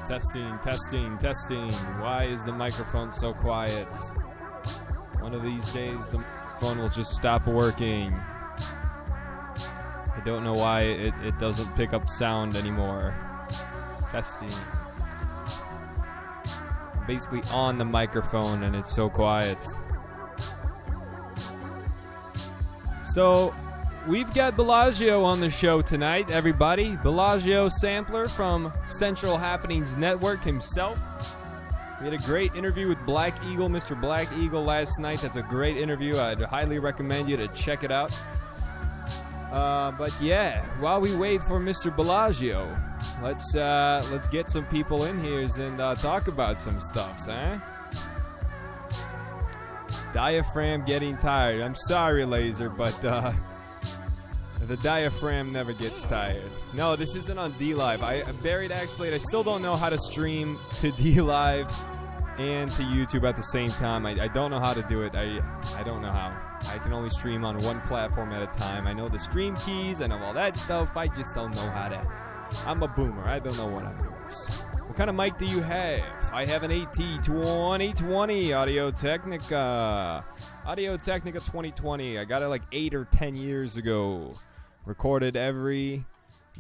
Testing, testing, testing. Why is the microphone so quiet? One of these days, the phone will just stop working. I don't know why it doesn't pick up sound anymore. Testing. I'm basically on the microphone and it's so quiet. So, we've got Bellagio on the show tonight, everybody. Bellagio Sampler from Central Happenings Network himself. We had a great interview with Black Eagle, Mr. Black Eagle, last night. That's a great interview. I'd highly recommend you to check it out. But yeah, while we wait for Mr. Bellagio, let's get some people in here and talk about some stuff, huh? Diaphragm getting tired. I'm sorry, Laser, but the diaphragm never gets tired. No, this isn't on D-Live. I buried Axblade. I still don't know how to stream to D-Live and to YouTube at the same time. I don't know how to do it. I don't know how. I can only stream on one platform at a time. I know the stream keys. I know all that stuff. I just don't know how to. I'm a boomer. I don't know what I'm doing. What kind of mic do you have? I have an AT2020 Audio-Technica. Audio-Technica 2020. I got it like 8 or 10 years ago. Recorded every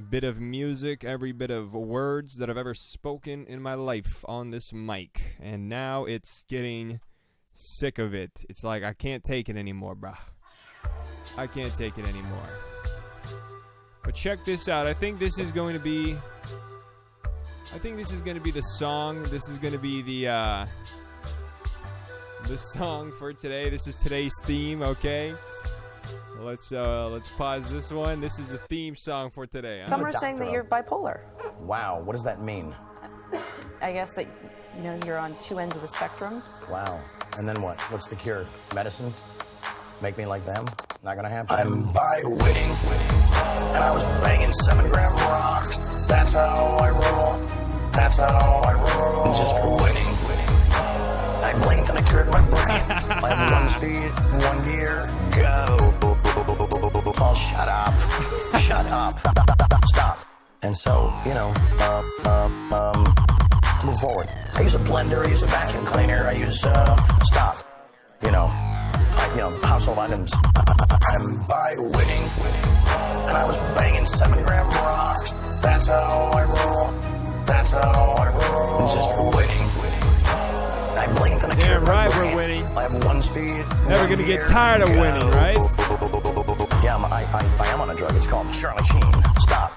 bit of music, every bit of words that I've ever spoken in my life on this mic. And now it's getting sick of it. It's like I can't take it anymore, bruh. I can't take it anymore. But check this out. I think this is going to be the song. This is going to be the song for today. This is today's theme, okay? Let's pause this one. This is the theme song for today. Huh? Some are saying that you're bipolar. Wow, what does that mean? I guess that, you're on two ends of the spectrum. Wow. And then what? What's the cure? Medicine? Make me like them? Not gonna happen. I'm by winning. And I was banging 7-gram rocks. That's how I roll. That's how I roll. Just winning. I blinked and I cured my brain. I have one speed, one gear, go. Oh, shut up. Shut up. Stop. And so, move forward. I use a blender, I use a vacuum cleaner, I use, stop. Household items. I'm by winning. And I was banging 7-gram rocks. That's how I roll. That's how I roll. Just winning. I blinked and I cured my brain. We're winning. I have one speed. Never gonna get tired of winning, right? Yeah, I am on a drug. It's called Charlie Sheen. Stop.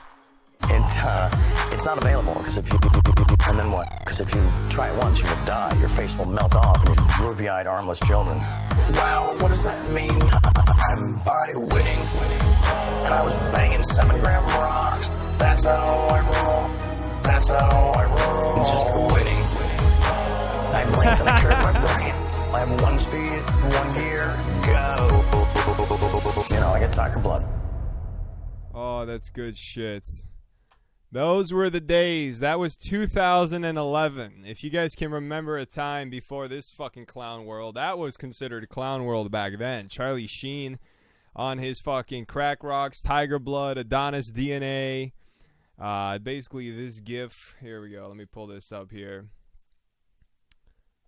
It's not available because if you and then what? Because if you try it once, you will die. Your face will melt off, and you're droopy-eyed, armless children. Wow, what does that mean? I'm by winning, and I was banging 7-gram rocks. That's how I roll. That's how I roll. Just winning. I blinked and I cured my brain. I have one speed, one gear, go. I get tiger blood. Oh, that's good shit. Those were the days. That was 2011. If you guys can remember a time before this fucking clown world, that was considered clown world back then. Charlie Sheen on his fucking crack rocks, tiger blood, Adonis DNA. Basically this GIF. Here we go. Let me pull this up here.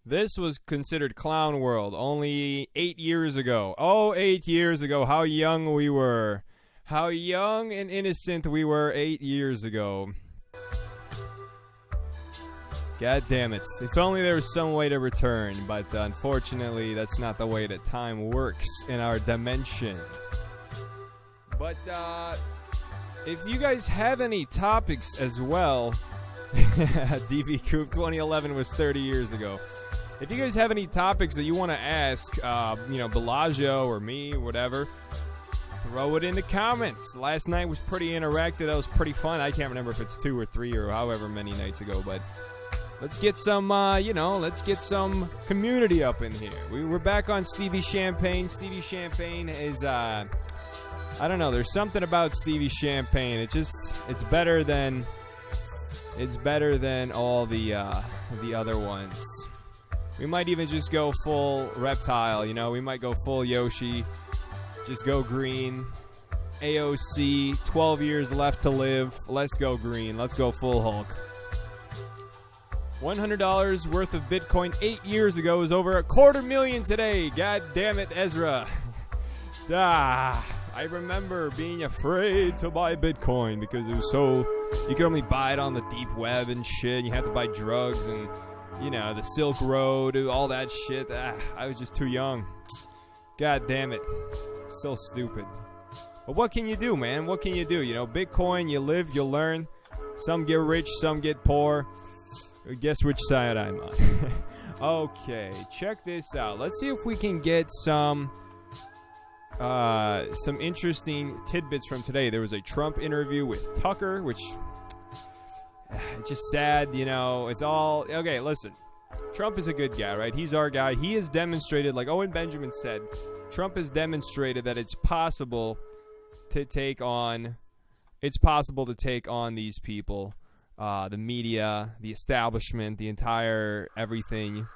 This was considered clown world only 8 years ago. Oh, 8 years ago. How young we were. How young and innocent we were 8 years ago. God damn it. If only there was some way to return, but unfortunately that's not the way that time works in our dimension. But if you guys have any topics as well, DV Coop 2011 was 30 years ago. If you guys have any topics that you want to ask, Bellagio or me, whatever, throw it in the comments. Last night was pretty interactive. That was pretty fun. I can't remember if it's 2 or 3 or however many nights ago, but let's get some, let's get some community up in here. We're back on Stevie Champagne. Stevie Champagne is, I don't know. There's something about Stevie Champagne. It's better than all the other ones. We might even just go full reptile, we might go full Yoshi. Just go green. AOC, 12 years left to live. Let's go green. Let's go full Hulk. $100 worth of Bitcoin 8 years ago is over $250,000 today. God damn it, Ezra. I remember being afraid to buy Bitcoin because it was so... You could only buy it on the deep web and shit. You have to buy drugs and, you know, the Silk Road, all that shit. I was just too young. God damn it. So stupid. But what can you do, man? What can you do? You know, Bitcoin, you live, you learn. Some get rich, some get poor. Guess which side I'm on. Okay, check this out. Let's see if we can get some interesting tidbits from today. There was a Trump interview with Tucker, which it's just sad, you know. It's all okay. Listen, Trump is a good guy, right? He's our guy. He has demonstrated, like Owen Benjamin said, Trump has demonstrated that it's possible to take on these people, the media, the establishment, the entire everything.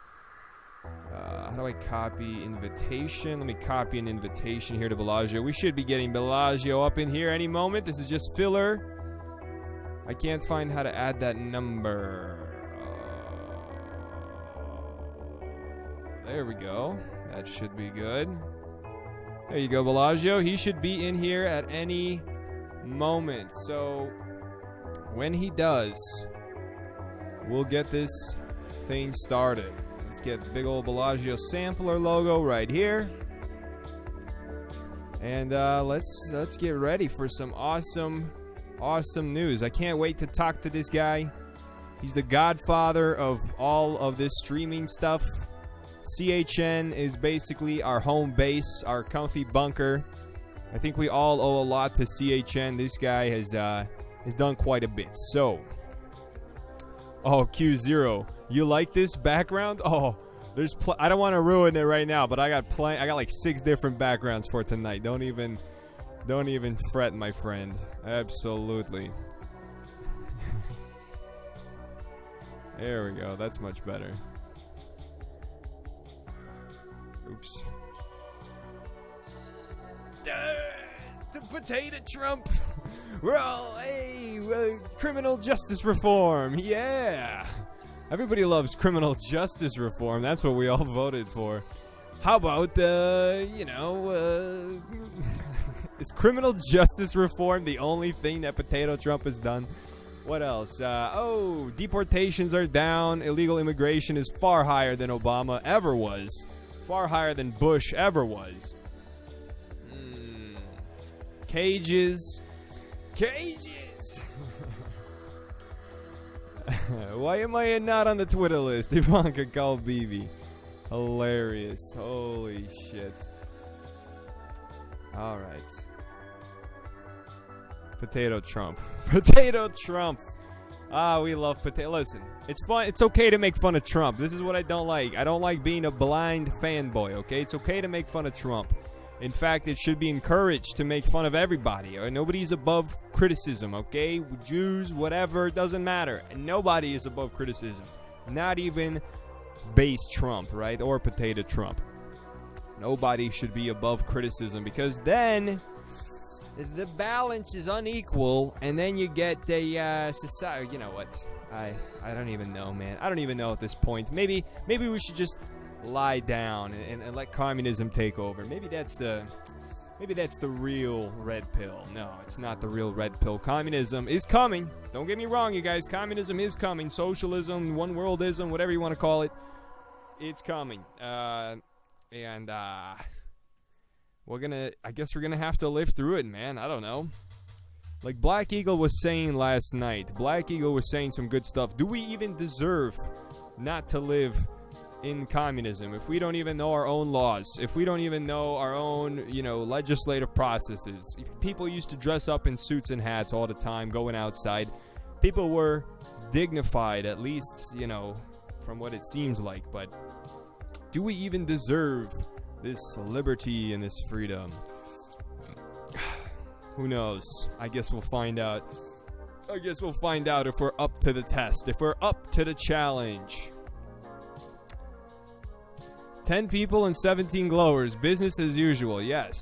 How do I copy invitation? Let me copy an invitation here to Bellagio. We should be getting Bellagio up in here any moment. This is just filler. I can't find how to add that number. There we go. That should be good. There you go, Bellagio. He should be in here at any moment. So when he does, we'll get this thing started. Let's get big old Bellagio Sampler logo right here. And let's get ready for some awesome news. I can't wait to talk to this guy. He's the godfather of all of this streaming stuff. CHN is basically our home base, our comfy bunker. I think we all owe a lot to CHN. This guy has done quite a bit. So, oh, Q0, you like this background? Oh, there's I don't want to ruin it right now, but I got like 6 different backgrounds for tonight. Don't even fret, my friend. Absolutely. There we go. That's much better. Oops. The potato Trump. We're all, hey, criminal justice reform. Yeah. Everybody loves criminal justice reform. That's what we all voted for. How about, is criminal justice reform the only thing that potato Trump has done? What else? Deportations are down. Illegal immigration is far higher than Obama ever was. Far higher than Bush ever was. Cages. Why am I not on the Twitter list? Ivanka Kalbibi. Hilarious. Holy shit. Alright. Potato Trump. Potato Trump. We love potato. Listen, it's fun. It's okay to make fun of Trump. This is what I don't like. I don't like being a blind fanboy, okay? It's okay to make fun of Trump. In fact, it should be encouraged to make fun of everybody. Nobody's above criticism, okay? Jews, whatever, it doesn't matter. Nobody is above criticism. Not even base Trump, right? Or potato Trump. Nobody should be above criticism because then the balance is unequal and then you get a society. You know what? I don't even know, man. I don't even know at this point. Maybe we should just lie down and let communism take over. Maybe that's the real red pill. No, it's not the real red pill. Communism is coming. Don't get me wrong, you guys. Communism is coming. Socialism, one worldism, whatever you want to call it, it's coming. I guess we're gonna have to live through it, man. I don't know. Like Black Eagle was saying last night. Black Eagle was saying some good stuff. Do we even deserve not to live in communism if we don't even know our own laws, if we don't even know our own, legislative processes? People used to dress up in suits and hats all the time going outside. People were dignified, at least, from what it seems like. But do we even deserve this liberty and this freedom? Who knows? I guess we'll find out. If we're up to the test, if we're up to the challenge. 10 people and 17 glowers. Business as usual. Yes.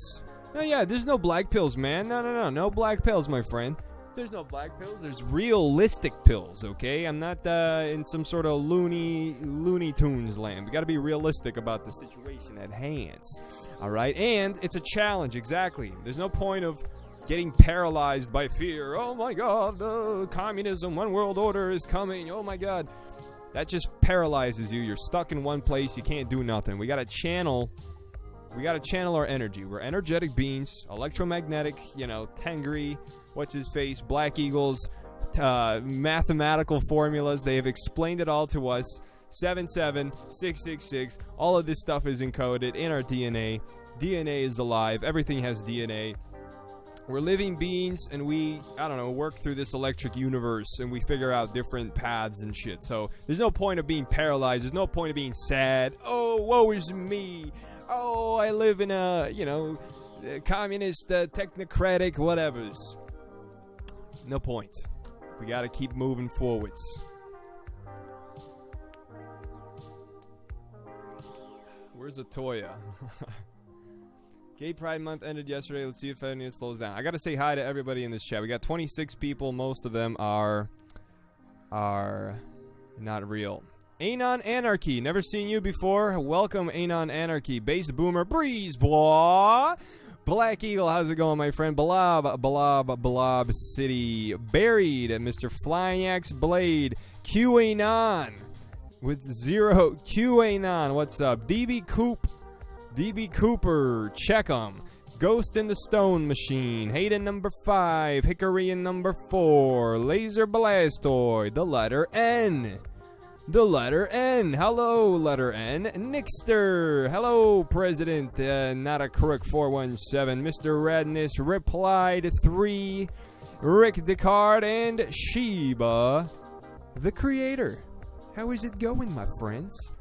No, yeah, there's no black pills, man. No black pills, my friend. There's no black pills. There's realistic pills, okay? I'm not in some sort of Looney Tunes land. We got to be realistic about the situation at hand, all right? And it's a challenge, exactly. There's no point of getting paralyzed by fear. Oh, my God, communism, one world order is coming. Oh, my God. That just paralyzes you. You're stuck in one place. You can't do nothing. We got to channel our energy. We're energetic beings, electromagnetic, Tengri, what's his face, Black Eagles, mathematical formulas. They have explained it all to us. 77666. All of this stuff is encoded in our DNA. DNA is alive. Everything has DNA. We're living beings, and we, work through this electric universe, and we figure out different paths and shit. So there's no point of being paralyzed. There's no point of being sad. Oh, woe is me. Oh, I live in a, communist, technocratic, whatevers. No point. We gotta keep moving forwards. Where's Atoya? Gay Pride Month ended yesterday. Let's see if anyone slows down. I gotta say hi to everybody in this chat. We got 26 people. Most of them are not real. Anon Anarchy. Never seen you before. Welcome, Anon Anarchy. Bass Boomer. Breeze, boy. Black Eagle, how's it going, my friend? Blob City. Buried at Mr. Flying Axe Blade. QAnon with 0. QAnon, what's up? DB Cooper, check 'em. Ghost in the Stone Machine. Hayden number 5. Hickory in number 4. Laser Blastoid. The letter N. Hello, letter N. Nixter. Hello, President. Not a crook 417. Mr. Redness replied 3. Rick Descartes and Sheba, the creator. How is it going, my friends?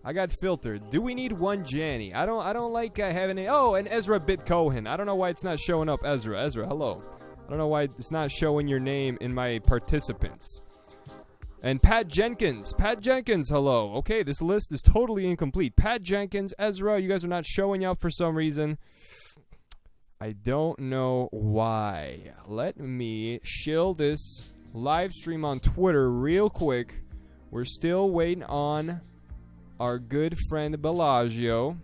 I got filtered. Do we need one Janny? I don't like having it. Oh, and Ezra Bit Cohen. I don't know why it's not showing up. Ezra, hello. I don't know why it's not showing your name in my participants. And Pat Jenkins, hello. Okay, this list is totally incomplete. Pat Jenkins, Ezra, you guys are not showing up for some reason. I don't know why. Let me shill this live stream on Twitter real quick. We're still waiting on our good friend Bellagio.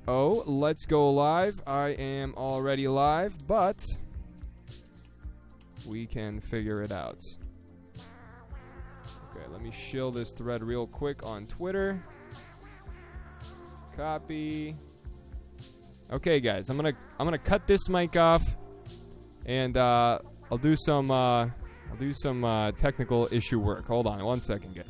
Oh, let's go live. I am already live, but we can figure it out. Okay, let me shill this thread real quick on Twitter. Copy. Okay, guys, I'm gonna cut this mic off, and I'll do some technical issue work. Hold on, 1 second, guys.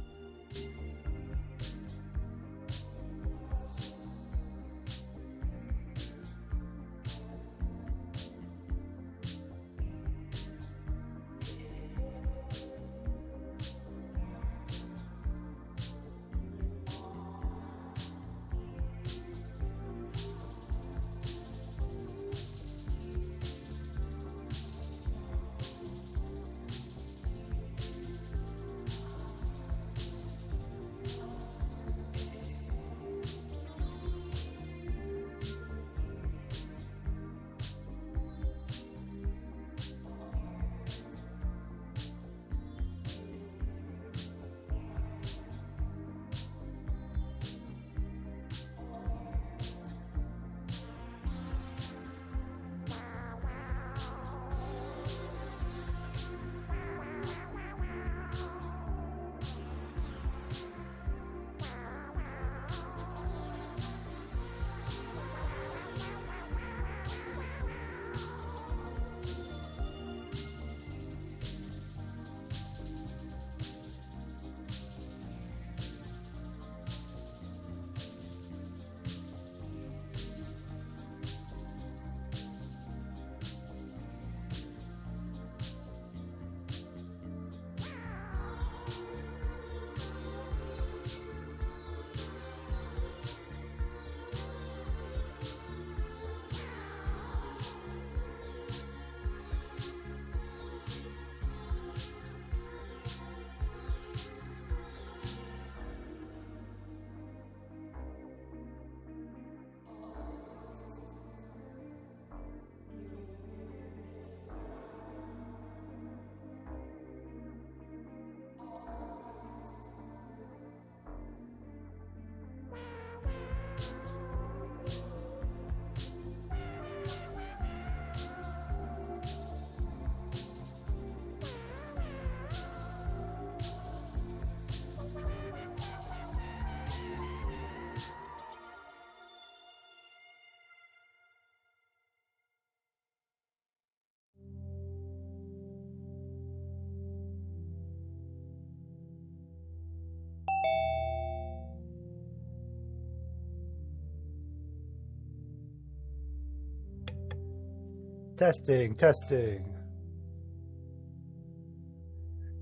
Testing, testing.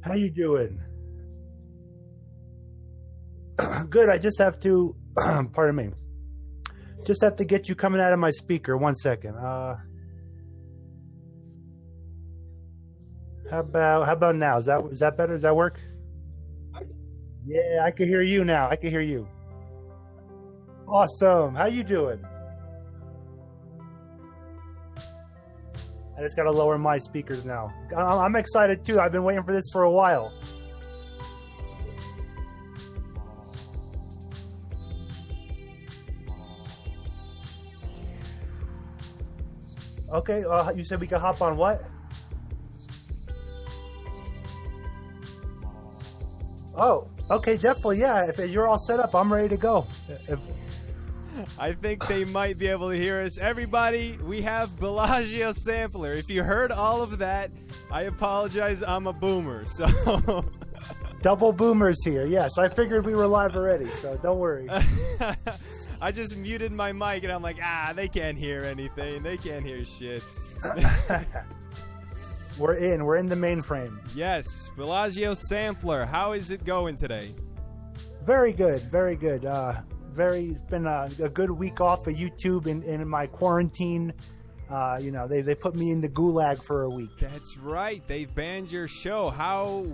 How you doing? Good. I just have to, pardon me. Just have to get you coming out of my speaker. 1 second. How about now? Is that better? Does that work? Yeah, I can hear you now. I can hear you. Awesome. How you doing? I just got to lower my speakers now. I'm excited too. I've been waiting for this for a while. Okay, you said we could hop on what? Oh, okay, definitely, yeah. If you're all set up, I'm ready to go. I think they might be able to hear us. Everybody, we have Bellagio Sampler. If you heard all of that, I apologize. I'm a boomer, so... Double boomers here, yes. I figured we were live already, so don't worry. I just muted my mic, and I'm like, they can't hear anything. They can't hear shit. We're in the mainframe. Yes, Bellagio Sampler. How is it going today? Very good, very good. It's been a good week off of YouTube in my quarantine. They put me in the gulag for a week. That's right. They've banned your show.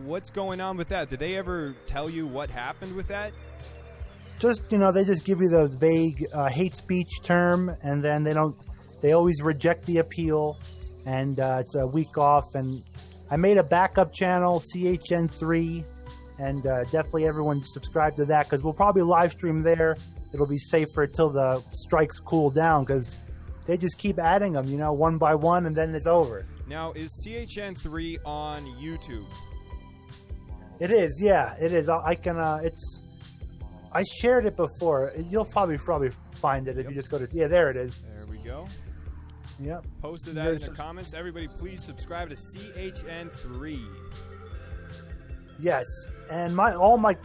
What's going on with that? Did they ever tell you what happened with that? Just, they just give you the vague hate speech term, and then they always reject the appeal, and it's a week off. And I made a backup channel, CHN3, and definitely everyone subscribe to that, because we'll probably live stream there. It'll be safer until the strikes cool down, because they just keep adding them, one by one, and then it's over. Now, is CHN3 on YouTube? It is, yeah, it is. I shared it before. You'll probably find it if you just go to... Yeah, there it is. There we go. Yep. Posted that in the comments. Everybody, please subscribe to CHN3. Yes, and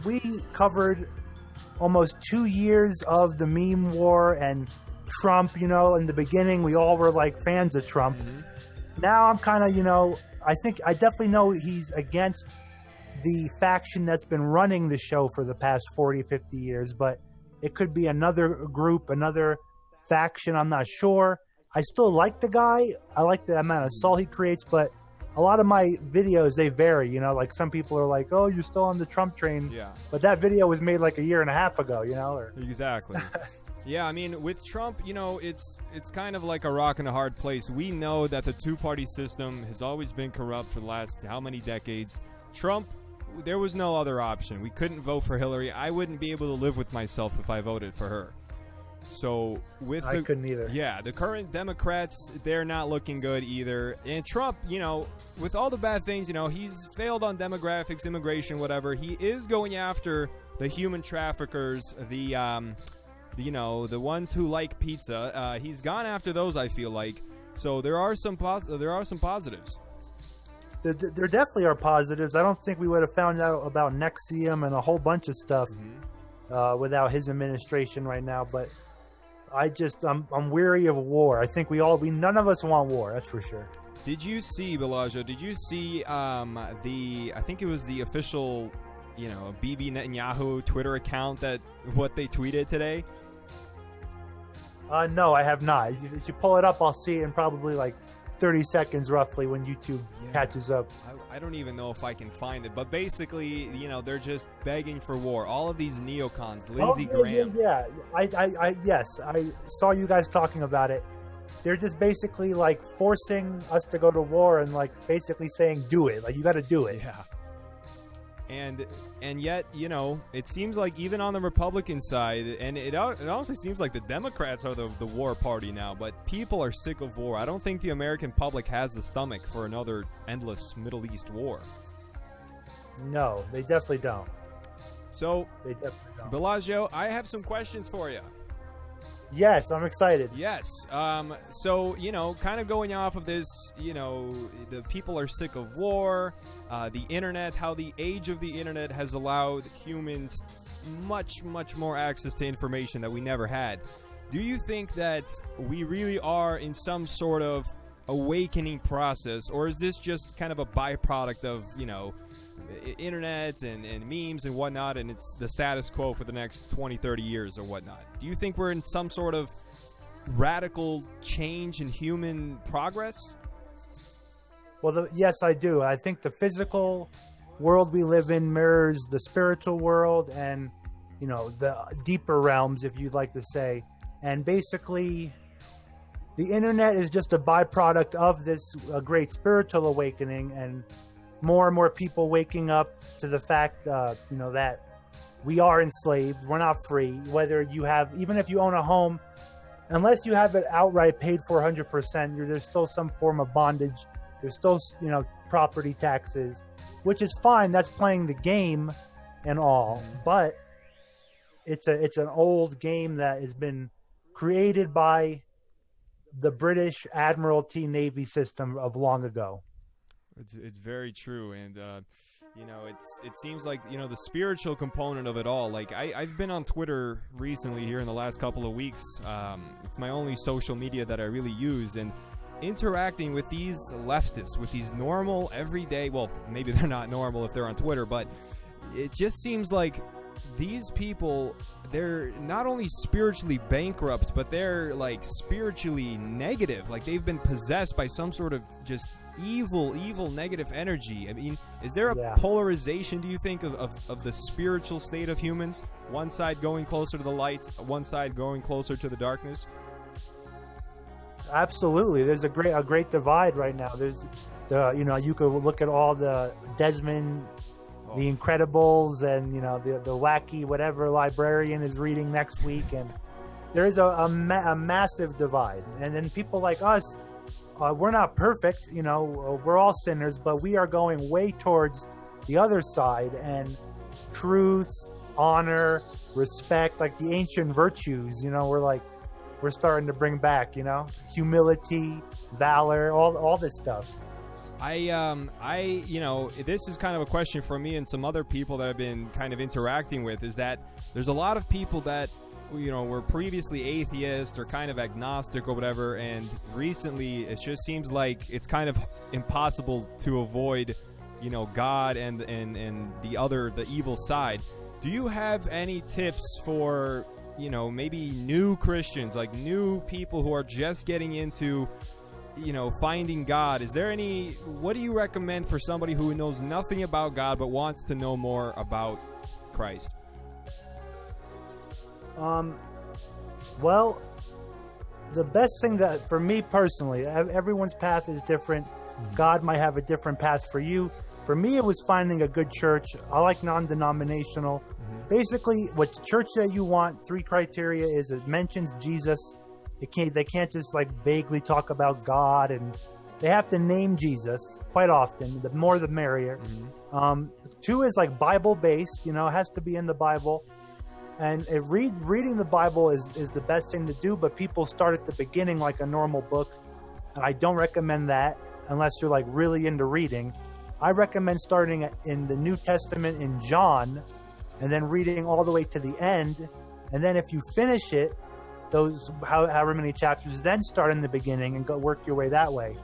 we covered almost 2 years of the meme war and Trump. In the beginning, we all were like fans of Trump. Mm-hmm. Now I'm kind of, I think I definitely know he's against the faction that's been running the show for the past 40, 50 years, but it could be another group, another faction. I'm not sure. I still like the guy. I like the amount of salt he creates, but a lot of my videos, they vary, like some people are like, oh, you're still on the Trump train. Yeah. But that video was made like a year and a half ago, or... Exactly. Yeah, I mean, with Trump, it's kind of like a rock and a hard place. We know that the two-party system has always been corrupt for the last how many decades. Trump, there was no other option. We couldn't vote for Hillary. I wouldn't be able to live with myself if I voted for her. So I couldn't either. Yeah, the current Democrats, they're not looking good either. And Trump, with all the bad things, he's failed on demographics, immigration, whatever. He is going after the human traffickers, the ones who like pizza. He's gone after those, I feel like. So there are some positives. There definitely are positives. I don't think we would have found out about Nexium and a whole bunch of stuff without his administration right now. But I'm weary of war. I think none of us want war. That's for sure. Did you see, Bellagio? Did you see I think it was the official, Bibi Netanyahu Twitter account what they tweeted today? No, I have not. If you pull it up, I'll see it in probably like 30 seconds roughly when YouTube catches up. I don't even know if I can find it, but basically, they're just begging for war. All of these neocons, Lindsey Graham. Yeah. Yes, I saw you guys talking about it. They're just basically like forcing us to go to war and like basically saying, do it. Like, you got to do it. Yeah. And yet, it seems like even on the Republican side, and it honestly seems like the Democrats are the war party now, but people are sick of war. I don't think the American public has the stomach for another endless Middle East war. No, they definitely don't. So, they definitely don't. Bellagio, I have some questions for you. Yes, I'm excited. Yes. So, kind of going off of this, the people are sick of war, the internet, how the age of the internet has allowed humans much, much more access to information that we never had. Do you think that we really are in some sort of awakening process, or is this just kind of a byproduct of, you know, internet and memes and whatnot, and it's the status quo for the next 20, 30 years or whatnot? Do you think we're in some sort of radical change in human progress? Well, yes, I do. I think the physical world we live in mirrors the spiritual world and, you know, the deeper realms, if you'd like to say. And basically, the internet is just a byproduct of this great spiritual awakening, and more people waking up to the fact, you know, that we are enslaved. We're not free. Whether you have, even if you own a home, unless you have it outright paid for 100%, there's still some form of bondage. There's still, you know, property taxes, which is fine. That's playing the game and all, but it's an old game that has been created by the British Admiralty Navy system of long ago. It's very true, and you know, it seems like, you know, the spiritual component of it all. Like I've been on Twitter recently here in the last couple of weeks. It's my only social media that I really use, and interacting with these leftists, with these normal, everyday, well, maybe they're not normal if they're on Twitter, but it just seems like these people, they're not only spiritually bankrupt, but they're like spiritually negative. Like they've been possessed by some sort of just evil negative energy. I mean, is there a polarization, do you think, of the spiritual state of humans? One side going closer to the light, one side going closer to the darkness? Absolutely. There's a great divide right now. There's you know, you could look at all the Desmond, the Incredibles, and, you know, the wacky whatever librarian is reading next week, and there is a massive divide. And then people like us, we're not perfect, you know, we're all sinners, but we are going way towards the other side, and truth, honor, respect, like the ancient virtues, you know, we're starting to bring back, you know, humility, valor, all this stuff. You know, this is kind of a question for me and some other people that I've been kind of interacting with, is that there's a lot of people that, you know, were previously atheist or kind of agnostic or whatever, and recently it just seems like it's kind of impossible to avoid, you know, God and the evil side. Do you have any tips for, you know, maybe new Christians, like new people who are just getting into, you know, finding God? Is there any, what do you recommend for somebody who knows nothing about God but wants to know more about Christ? Well, the best thing that, for me personally, everyone's path is different. God might have a different path for you. For me, it was finding a good church. I like non-denominational. Basically, what church that you want, 3 criteria is it mentions Jesus. They can't just like vaguely talk about God, and they have to name Jesus quite often. The more the merrier. 2 is like Bible based, you know, it has to be in the Bible. And reading the Bible is the best thing to do, but people start at the beginning like a normal book. And I don't recommend that unless you're like really into reading. I recommend starting in the New Testament in John, and then reading all the way to the end. And then if you finish it, those however many chapters, then start in the beginning and go work your way that way.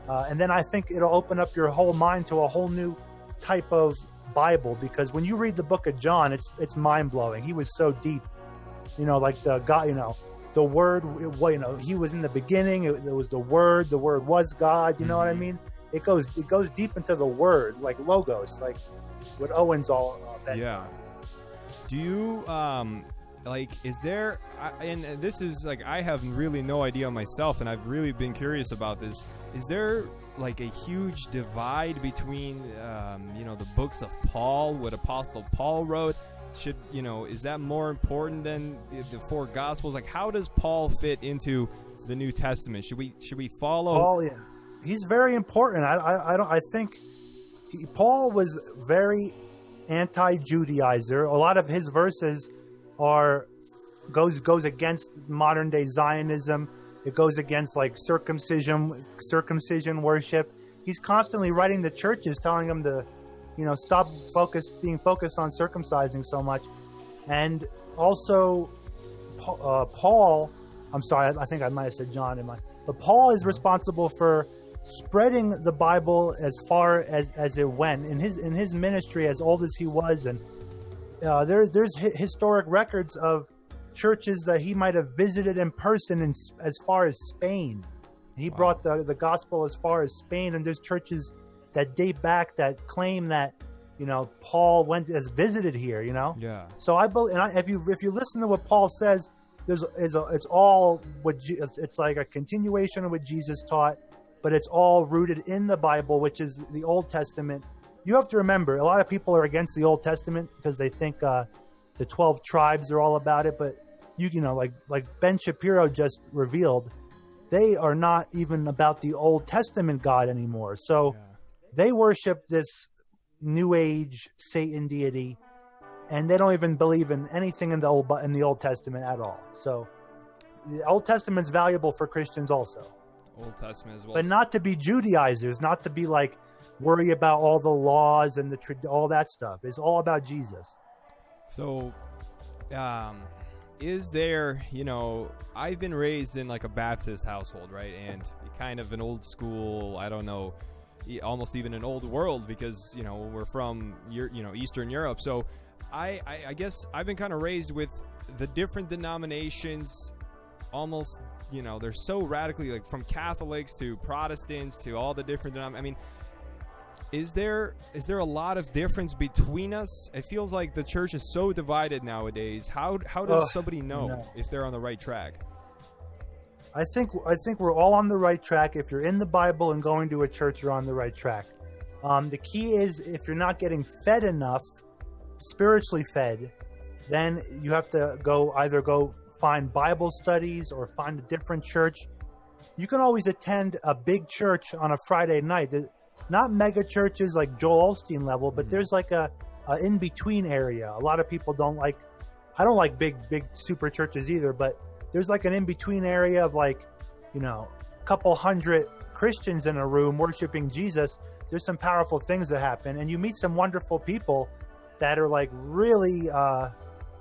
And then I think it'll open up your whole mind to a whole new type of Bible, because when you read the book of John, it's mind-blowing. He was so deep, you know, like the God, you know, the Word, you know, he was in the beginning. It was the Word was God, you know what I mean? It goes deep into the Word, like Logos, like what Owen's all about. Yeah. Do you like, is there, and this is like, I have really no idea myself, and I've really been curious about this, is there like a huge divide between you know, the books of Paul, what Apostle Paul wrote? Should, you know, is that more important than the 4 Gospels? Like, how does Paul fit into the New Testament? Should we follow Paul? Yeah, he's very important. I think Paul was very anti-Judaizer. A lot of his verses goes against modern day Zionism. It goes against like circumcision worship. He's constantly writing the churches, telling them to, you know, stop being focused on circumcising so much. And also, Paul I'm sorry, I think I might have said John in my. But Paul is responsible for spreading the Bible as far as it went in his ministry, as old as he was, and there's historic records of churches that he might have visited in person as far as Spain. He brought the gospel as far as Spain, and there's churches that date back that claim that Paul has visited here. Yeah. So I believe, and if you listen to what Paul says, it's all what it's like a continuation of what Jesus taught, but it's all rooted in the Bible, which is the Old Testament. You have to remember, a lot of people are against the Old Testament because they think the 12 tribes are all about it, but like Ben Shapiro just revealed, they are not even about the Old Testament God anymore. So they worship this New Age Satan deity, and they don't even believe in anything in the Old Testament at all. So the Old Testament's valuable for Christians also. Old Testament as well. But not to be Judaizers, not to be like worry about all the laws and all that stuff. It's all about Jesus. So, is there, I've been raised in like a Baptist household, right? And kind of an old school, I don't know, almost even an old world because, we're from, Eastern Europe. So I guess I've been kind of raised with the different denominations almost, they're so radically, like from Catholics to Protestants to all the different denominations. I mean, is there a lot of difference between us? It feels like the church is so divided nowadays. How does somebody know if they're on the right track? I think we're all on the right track. If you're in the Bible and going to a church, you're on the right track. The key is if you're not getting fed enough, spiritually fed, then you have to either go find Bible studies or find a different church. You can always attend a big church on a Friday night. Not mega churches like Joel Osteen level, but there's like a in-between area. A lot of people I don't like big super churches either, but there's like an in-between area of like, a couple hundred Christians in a room worshiping Jesus. There's some powerful things that happen, and you meet some wonderful people that are like really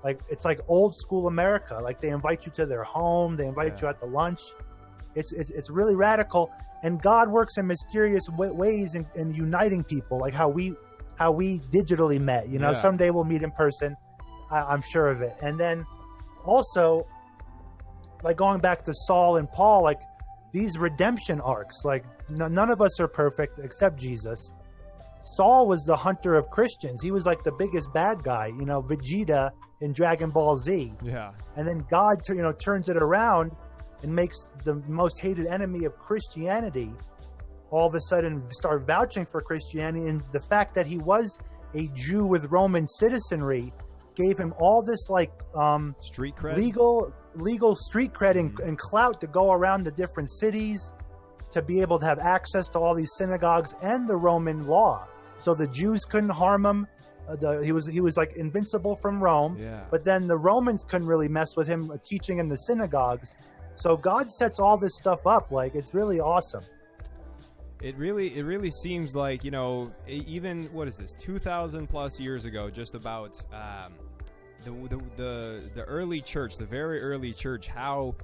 like it's like old school America. Like they invite you to their home, they invite you out to lunch. It's really radical, and God works in mysterious ways in uniting people, like how we digitally met. Someday we'll meet in person. I'm sure of it. And then also, like going back to Saul and Paul, like these redemption arcs. Like none of us are perfect except Jesus. Saul was the hunter of Christians. He was like the biggest bad guy, Vegeta in Dragon Ball Z. Yeah. And then God, turns it around and makes the most hated enemy of Christianity all of a sudden start vouching for Christianity. And the fact that he was a Jew with Roman citizenry gave him all this like street cred, legal street cred and clout to go around the different cities, to be able to have access to all these synagogues and the Roman law. So the Jews couldn't harm him. He was like invincible from Rome. Yeah. But then the Romans couldn't really mess with him teaching in the synagogues. So God sets all this stuff up. Like it's really awesome. It really seems like, even what is this, 2,000 plus years ago, just about the early church, the very early church, how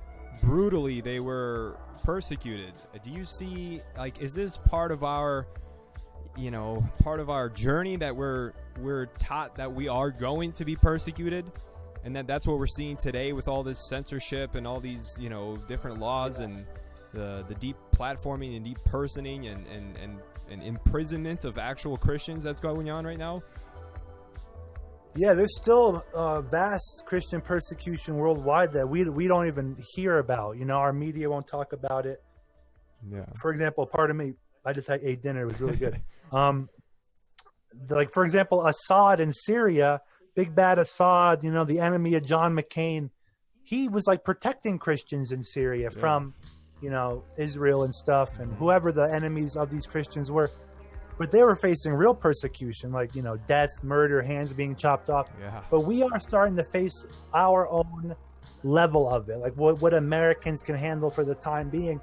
brutally they were persecuted. Do you see, like, is this part of our journey that we're taught that we are going to be persecuted, and that's what we're seeing today with all this censorship and all these different laws and the deep platforming and deep personing and imprisonment of actual Christians that's going on right now? Yeah, there's still vast Christian persecution worldwide that we don't even hear about. Our media won't talk about it. Yeah. For example, pardon me, I just ate dinner. It was really good. For example, Assad in Syria, big bad Assad, the enemy of John McCain, he was like protecting Christians in Syria from, Israel and stuff, and whoever the enemies of these Christians were. But they were facing real persecution, like, death, murder, hands being chopped off. Yeah. But we are starting to face our own level of it, like what Americans can handle for the time being.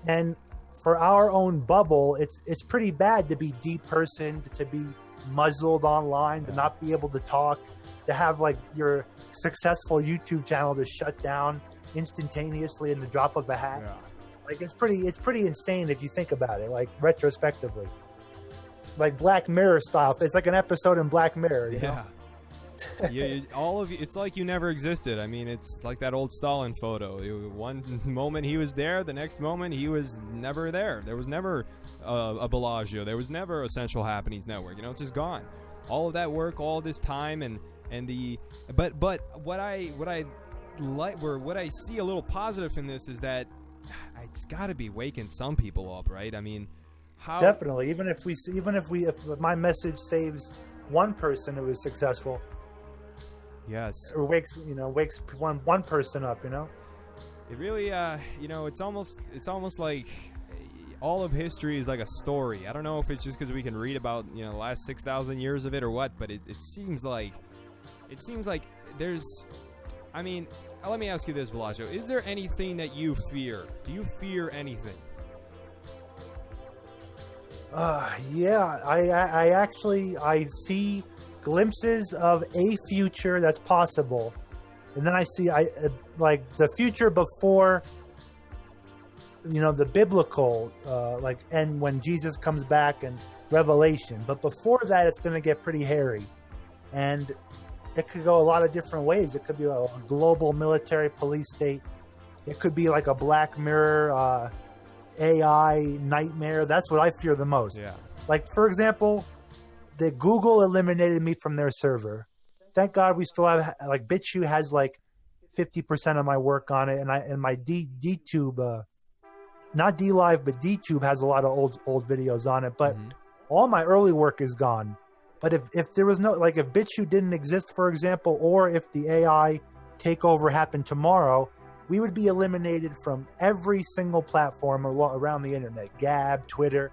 And for our own bubble, it's pretty bad to be depersoned, to be muzzled online, to not be able to talk, to have like your successful YouTube channel to shut down instantaneously in the drop of a hat. Yeah. Like it's pretty insane if you think about it, like retrospectively. Like Black Mirror style. It's like an episode in Black Mirror, you know? All of you, it's like you never existed. I mean, it's like that old Stalin photo. One moment he was there, the next moment he was never there. There was never a Bellagio. There was never a Central Happenings Network. You know, it's just gone. All of that work, all this time, and the but what I like, or what I see a little positive in this is that it's got to be waking some people up, right? I mean, how definitely. Even if my message saves one person who is successful. Yes. Or wakes one person up, you know? It really, it's almost like all of history is like a story. I don't know if it's just because we can read about, the last 6,000 years of it or what, but it seems like there's, I mean, let me ask you this, Bellagio. Is there anything that you fear? Do you fear anything? Yeah, I actually see glimpses of a future that's possible, and then I see like the future before, the biblical, and when Jesus comes back and Revelation. But before that, it's going to get pretty hairy, and it could go a lot of different ways. It could be a global military police state. It could be like a Black Mirror AI nightmare. That's what I fear the most. Yeah. Like, for example, that Google eliminated me from their server. Thank God we still have, like, BitChute has like 50% of my work on it, and my DTube, not DLive, but DTube has a lot of old videos on it. But all my early work is gone. But if there was no, like, if BitChute didn't exist, for example, or if the AI takeover happened tomorrow, we would be eliminated from every single platform around the internet. Gab, Twitter.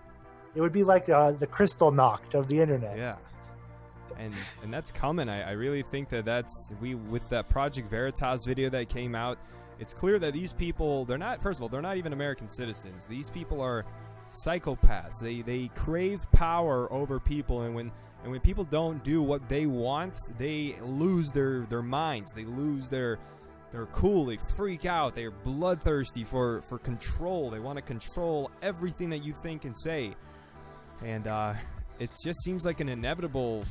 It would be like the crystal knocked of the internet. Yeah. And that's coming. I really think that's with that Project Veritas video that came out, it's clear that these people, they're not even American citizens. These people are psychopaths. They crave power over people, and when people don't do what they want, they lose their minds. They lose they're cool. They freak out. They're bloodthirsty for control. They want to control everything that you think and say. And it just seems like an inevitable,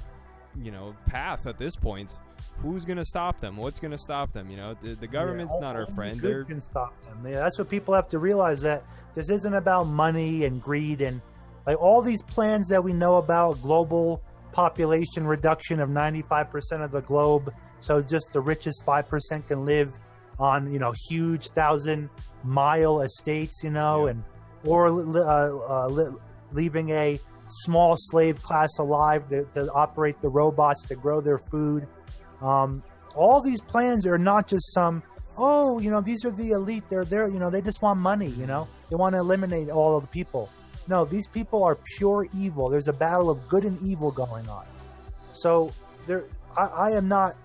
path at this point. Who's going to stop them? What's going to stop them? The government's not our friend. They can stop them. Yeah, that's what people have to realize, that this isn't about money and greed and like all these plans that we know about, global population reduction of 95% of the globe. So just the richest 5% can live on, huge 1,000-mile estates, or leaving a small slave class alive to operate the robots to grow their food. All these plans are not just some, these are the elite. They're there, they just want money, they want to eliminate all of the people. No, these people are pure evil. There's a battle of good and evil going on. So I am not,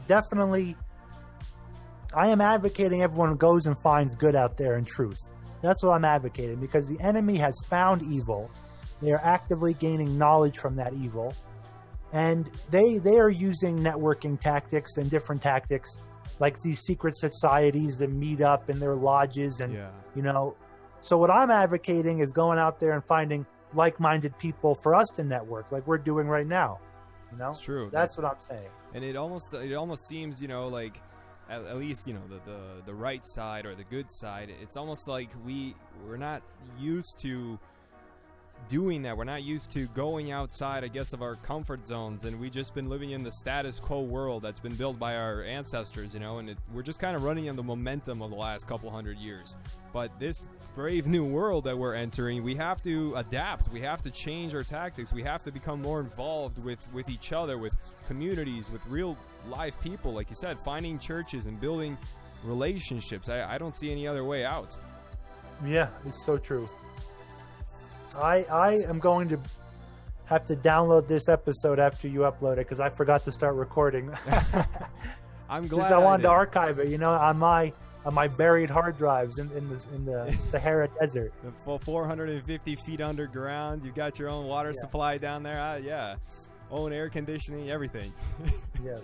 definitely, I am advocating everyone goes and finds good out there and truth. That's what I'm advocating, because the enemy has found evil. They are actively gaining knowledge from that evil. And they are using networking tactics and different tactics, like these secret societies that meet up in their lodges. And, so what I'm advocating is going out there and finding like-minded people for us to network, like we're doing right now. It's true. That's what I'm saying. And it almost seems, like at least, the right side or the good side, it's almost like we're not used to doing that. We're not used to going outside, I guess, of our comfort zones, and we've just been living in the status quo world that's been built by our ancestors, and we're just kind of running on the momentum of the last couple hundred years. But this brave new world that we're entering, we have to adapt. We have to change our tactics. We have to become more involved with each other, with communities, with real live people, like you said, finding churches and building relationships. I don't see any other way out. Yeah, it's so true. I am going to have to download this episode after you upload it, because I forgot to start recording. I'm glad. Just I wanted to archive it, on my buried hard drives in the Sahara Desert. The 450 feet underground. You've got your own water supply down there. Yeah. own air conditioning, everything. Yes.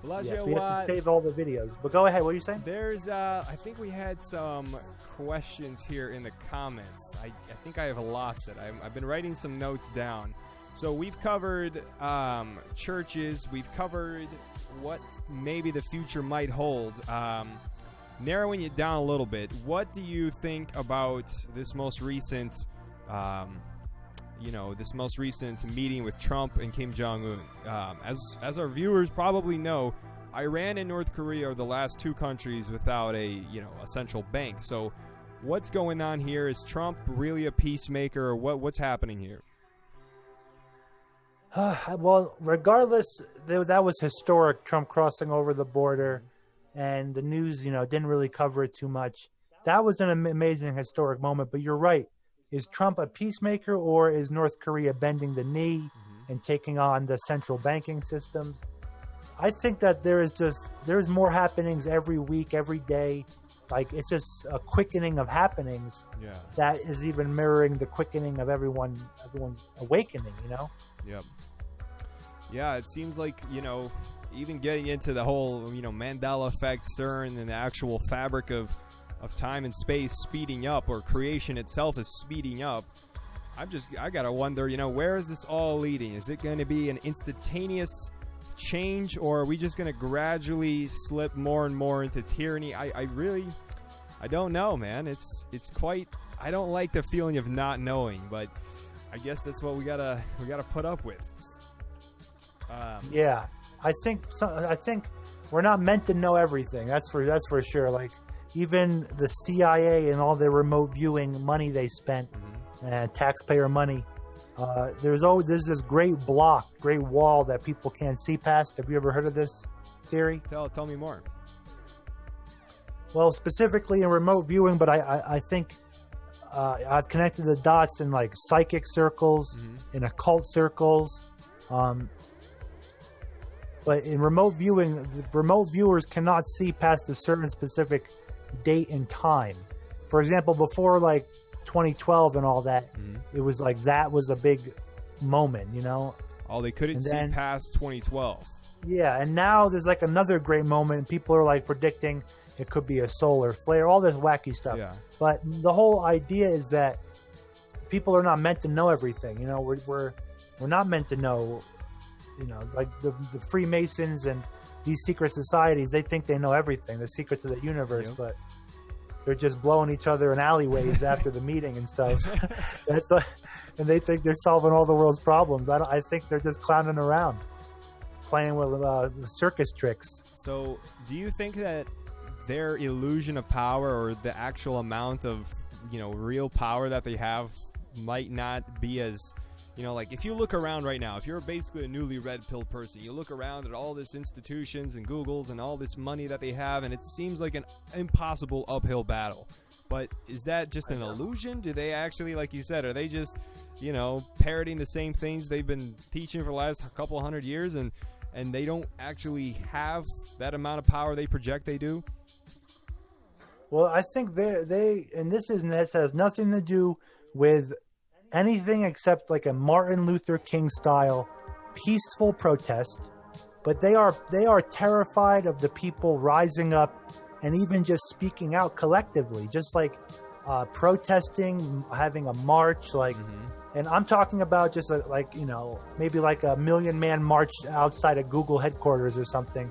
Bellagio, Yes, we have to save all the videos. But go ahead. What are you saying? There's, I think we had some questions here in the comments. I think I have lost it. I've been writing some notes down. So we've covered churches. We've covered what maybe the future might hold. Narrowing it down a little bit, what do you think about this most recent, this most recent meeting with Trump and Kim Jong-un? As our viewers probably know, Iran and North Korea are the last two countries without a central bank. So what's going on here? Is Trump really a peacemaker, or what's happening here? Well, regardless, that was historic, Trump crossing over the border, and the news, didn't really cover it too much. That was an amazing historic moment, but you're right. Is Trump a peacemaker, or is North Korea bending the knee and taking on the central banking systems? I think that there's more happenings every week, every day. Like, it's just a quickening of happenings that is even mirroring the quickening of everyone's awakening, Yep. Yeah, it seems like, even getting into the whole, Mandela effect, CERN, and the actual fabric of time and space speeding up, or creation itself is speeding up. I gotta wonder, where is this all leading? Is it going to be an instantaneous change, or are we just going to gradually slip more and more into tyranny? I don't know, man. It's quite, I don't like the feeling of not knowing, but I guess that's what we gotta put up with. Yeah, I think we're not meant to know everything. That's for sure. Like, even the CIA and all their remote viewing money they spent, taxpayer money. There's this great wall that people can't see past. Have you ever heard of this theory? Tell me more. Well, specifically in remote viewing, but I think I've connected the dots in like psychic circles, in occult circles. But in remote viewing, the remote viewers cannot see past a certain specific date and time. For example, before like 2012 and all that, it was like that was a big moment, Oh, they couldn't see past 2012. Yeah, and now there's like another great moment, and people are like predicting it could be a solar flare, all this wacky stuff. Yeah. But the whole idea is that people are not meant to know everything. We're not meant to know. Like the Freemasons and these secret societies, they think they know everything, the secrets of the universe, but they're just blowing each other in alleyways after the meeting and stuff. And they think they're solving all the world's problems. I think they're just clowning around, playing with circus tricks. So, do you think that their illusion of power, or the actual amount of real power that they have, might not be as like, if you look around right now, if you're basically a newly red-pilled person, you look around at all these institutions and Googles and all this money that they have, and it seems like an impossible uphill battle. But is that just an illusion? Do they actually, like you said, are they just, parroting the same things they've been teaching for the last couple hundred years, and they don't actually have that amount of power they project they do? Well, I think this has nothing to do with anything except like a Martin Luther King style peaceful protest, but they are terrified of the people rising up and even just speaking out collectively, just like protesting, having a march, like, and I'm talking about just maybe like a 1 million man march outside of Google headquarters or something,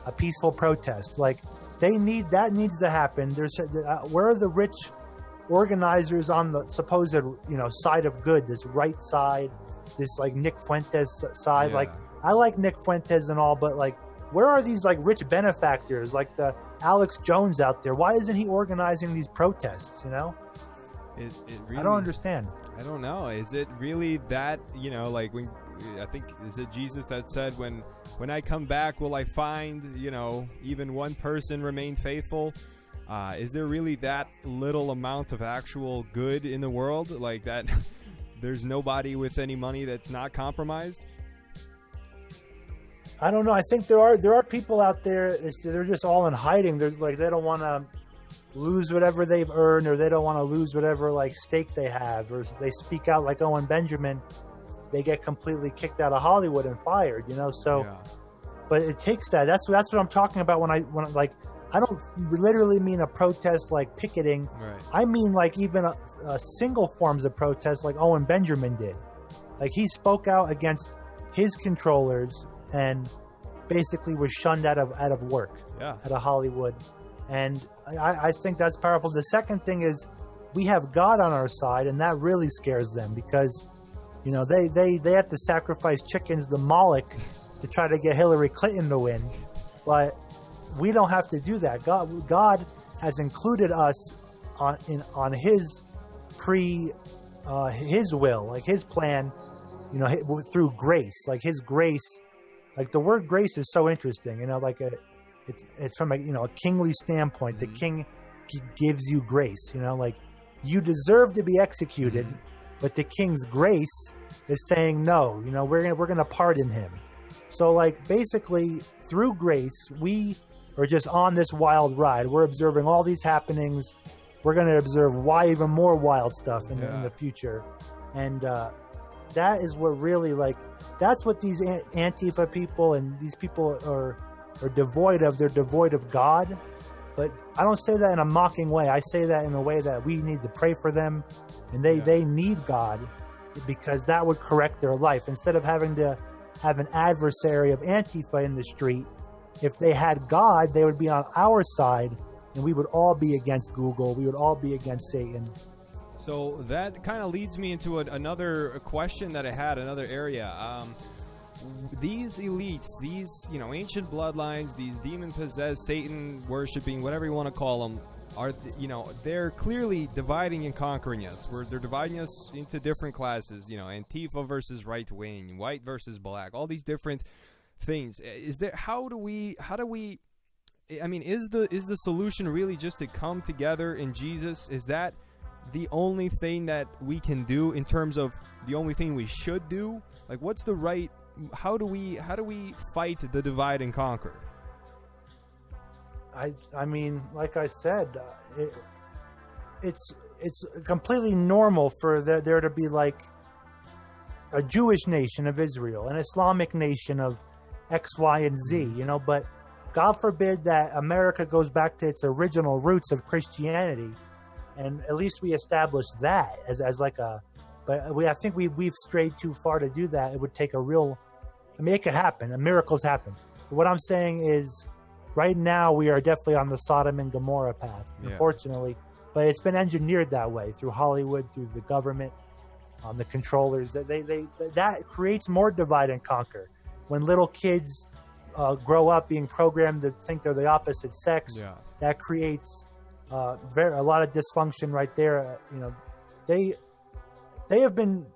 a peaceful protest. Like, that needs to happen. There's where are the rich organizers on the supposed side of good, this right side, this like Nick Fuentes side? Like, I like Nick Fuentes and all, but like, where are these like rich benefactors like the Alex Jones out there? Why isn't he organizing these protests? It really, I don't understand. I don't know. Is it really that, like, when I think, is it Jesus that said, when I come back, will I find, even one person remain faithful? Is there really that little amount of actual good in the world, like that? There's nobody with any money that's not compromised? I don't know. I think there are people out there. They're just all in hiding. They're like, they don't want to lose whatever they've earned, or they don't want to lose whatever like stake they have, or they speak out like Owen Benjamin. they get completely kicked out of Hollywood and fired, you know. So, Yeah. but it takes that. That's what I'm talking about when I like. I don't literally mean a protest like picketing. Right. I mean like even a single forms of protest like Owen Benjamin did. Like he spoke out against his controllers and basically was shunned out of work, Yeah. out of Hollywood. And I think that's powerful. The second thing is we have God on our side, and that really scares them because, you know, they have to sacrifice chickens to Moloch to try to get Hillary Clinton to win. But we don't have to do that. God has included us on his his will, like his plan, you know, through grace. Like his grace, like the word grace is so interesting, you know, like it's from a, you know, a kingly standpoint. The king gives you grace, you know, like you deserve to be executed, but the king's grace is saying no, you know, we're gonna pardon him. So like basically through grace we are just on this wild ride. We're observing all these happenings. We're going to observe even more wild stuff in the future. And that is what really, like, that's what these Antifa people and these people are devoid of. They're devoid of God. But I don't say that in a mocking way. I say that in a way that we need to pray for them. And they need God because that would correct their life. Instead of having to have an adversary of Antifa in the street, if they had God, they would be on our side, and we would all be against Google. We would all be against Satan. So that kind of leads me into another question that I had, another area. These elites, these, you know, ancient bloodlines, these demon-possessed, Satan-worshipping, whatever you want to call them, are, you know, they're clearly dividing and conquering us. They're dividing us into different classes, you know, Antifa versus right-wing, white versus black, all these different things. How do we I mean, is the solution really just to come together in Jesus? Is that the only thing that we can do in terms of the only thing we should do? Like, what's the right, how do we fight the divide and conquer? I mean, like I said, it's completely normal for there to be like a Jewish nation of Israel, an Islamic nation of X, Y, and Z, you know, but God forbid that America goes back to its original roots of Christianity, and at least we establish that as like but I think we've strayed too far to do that. It would take I mean, it could happen, and miracles happen. But what I'm saying is, right now we are definitely on the Sodom and Gomorrah path, unfortunately, but it's been engineered that way through Hollywood, through the government, the controllers. That creates more divide and conquer. When little kids grow up being programmed to think they're the opposite sex, that creates a lot of dysfunction right there. You know, they have been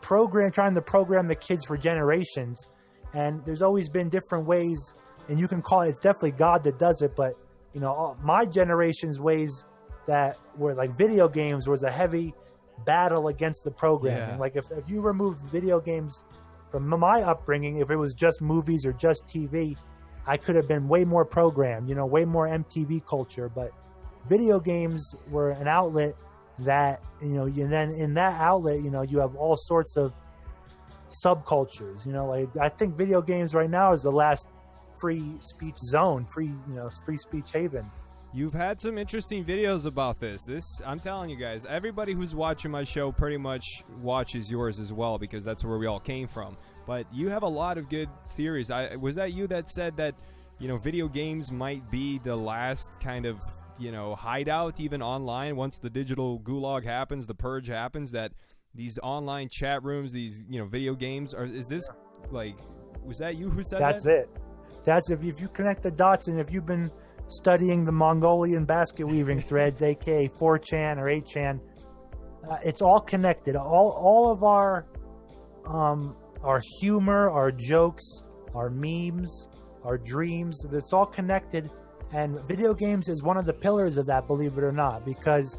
trying to program the kids for generations, and there's always been different ways, and you can call it's definitely God that does it, but you know, my generation's ways that were like video games was a heavy battle against the programming. Like if you removed video games from my upbringing, if it was just movies or just TV, I could have been way more programmed, you know, way more MTV culture. But video games were an outlet that, you know, and then in that outlet, you know, you have all sorts of subcultures, you know, like I think video games right now is the last free speech zone, free speech haven. You've had some interesting videos about this. I'm telling you guys, everybody who's watching my show pretty much watches yours as well, because that's where we all came from. But you have a lot of good theories. Was that you that said that, you know, video games might be the last kind of, you know, hideout even online once the digital gulag happens, the purge happens, that these online chat rooms, these, you know, video games is this like, was that you who said that? That's it. That's if you connect the dots, and if you've been studying the Mongolian basket weaving threads, aka 4chan or 8chan, it's all connected. All of our humor, our jokes, our memes, our dreams, it's all connected. And video games is one of the pillars of that, believe it or not, because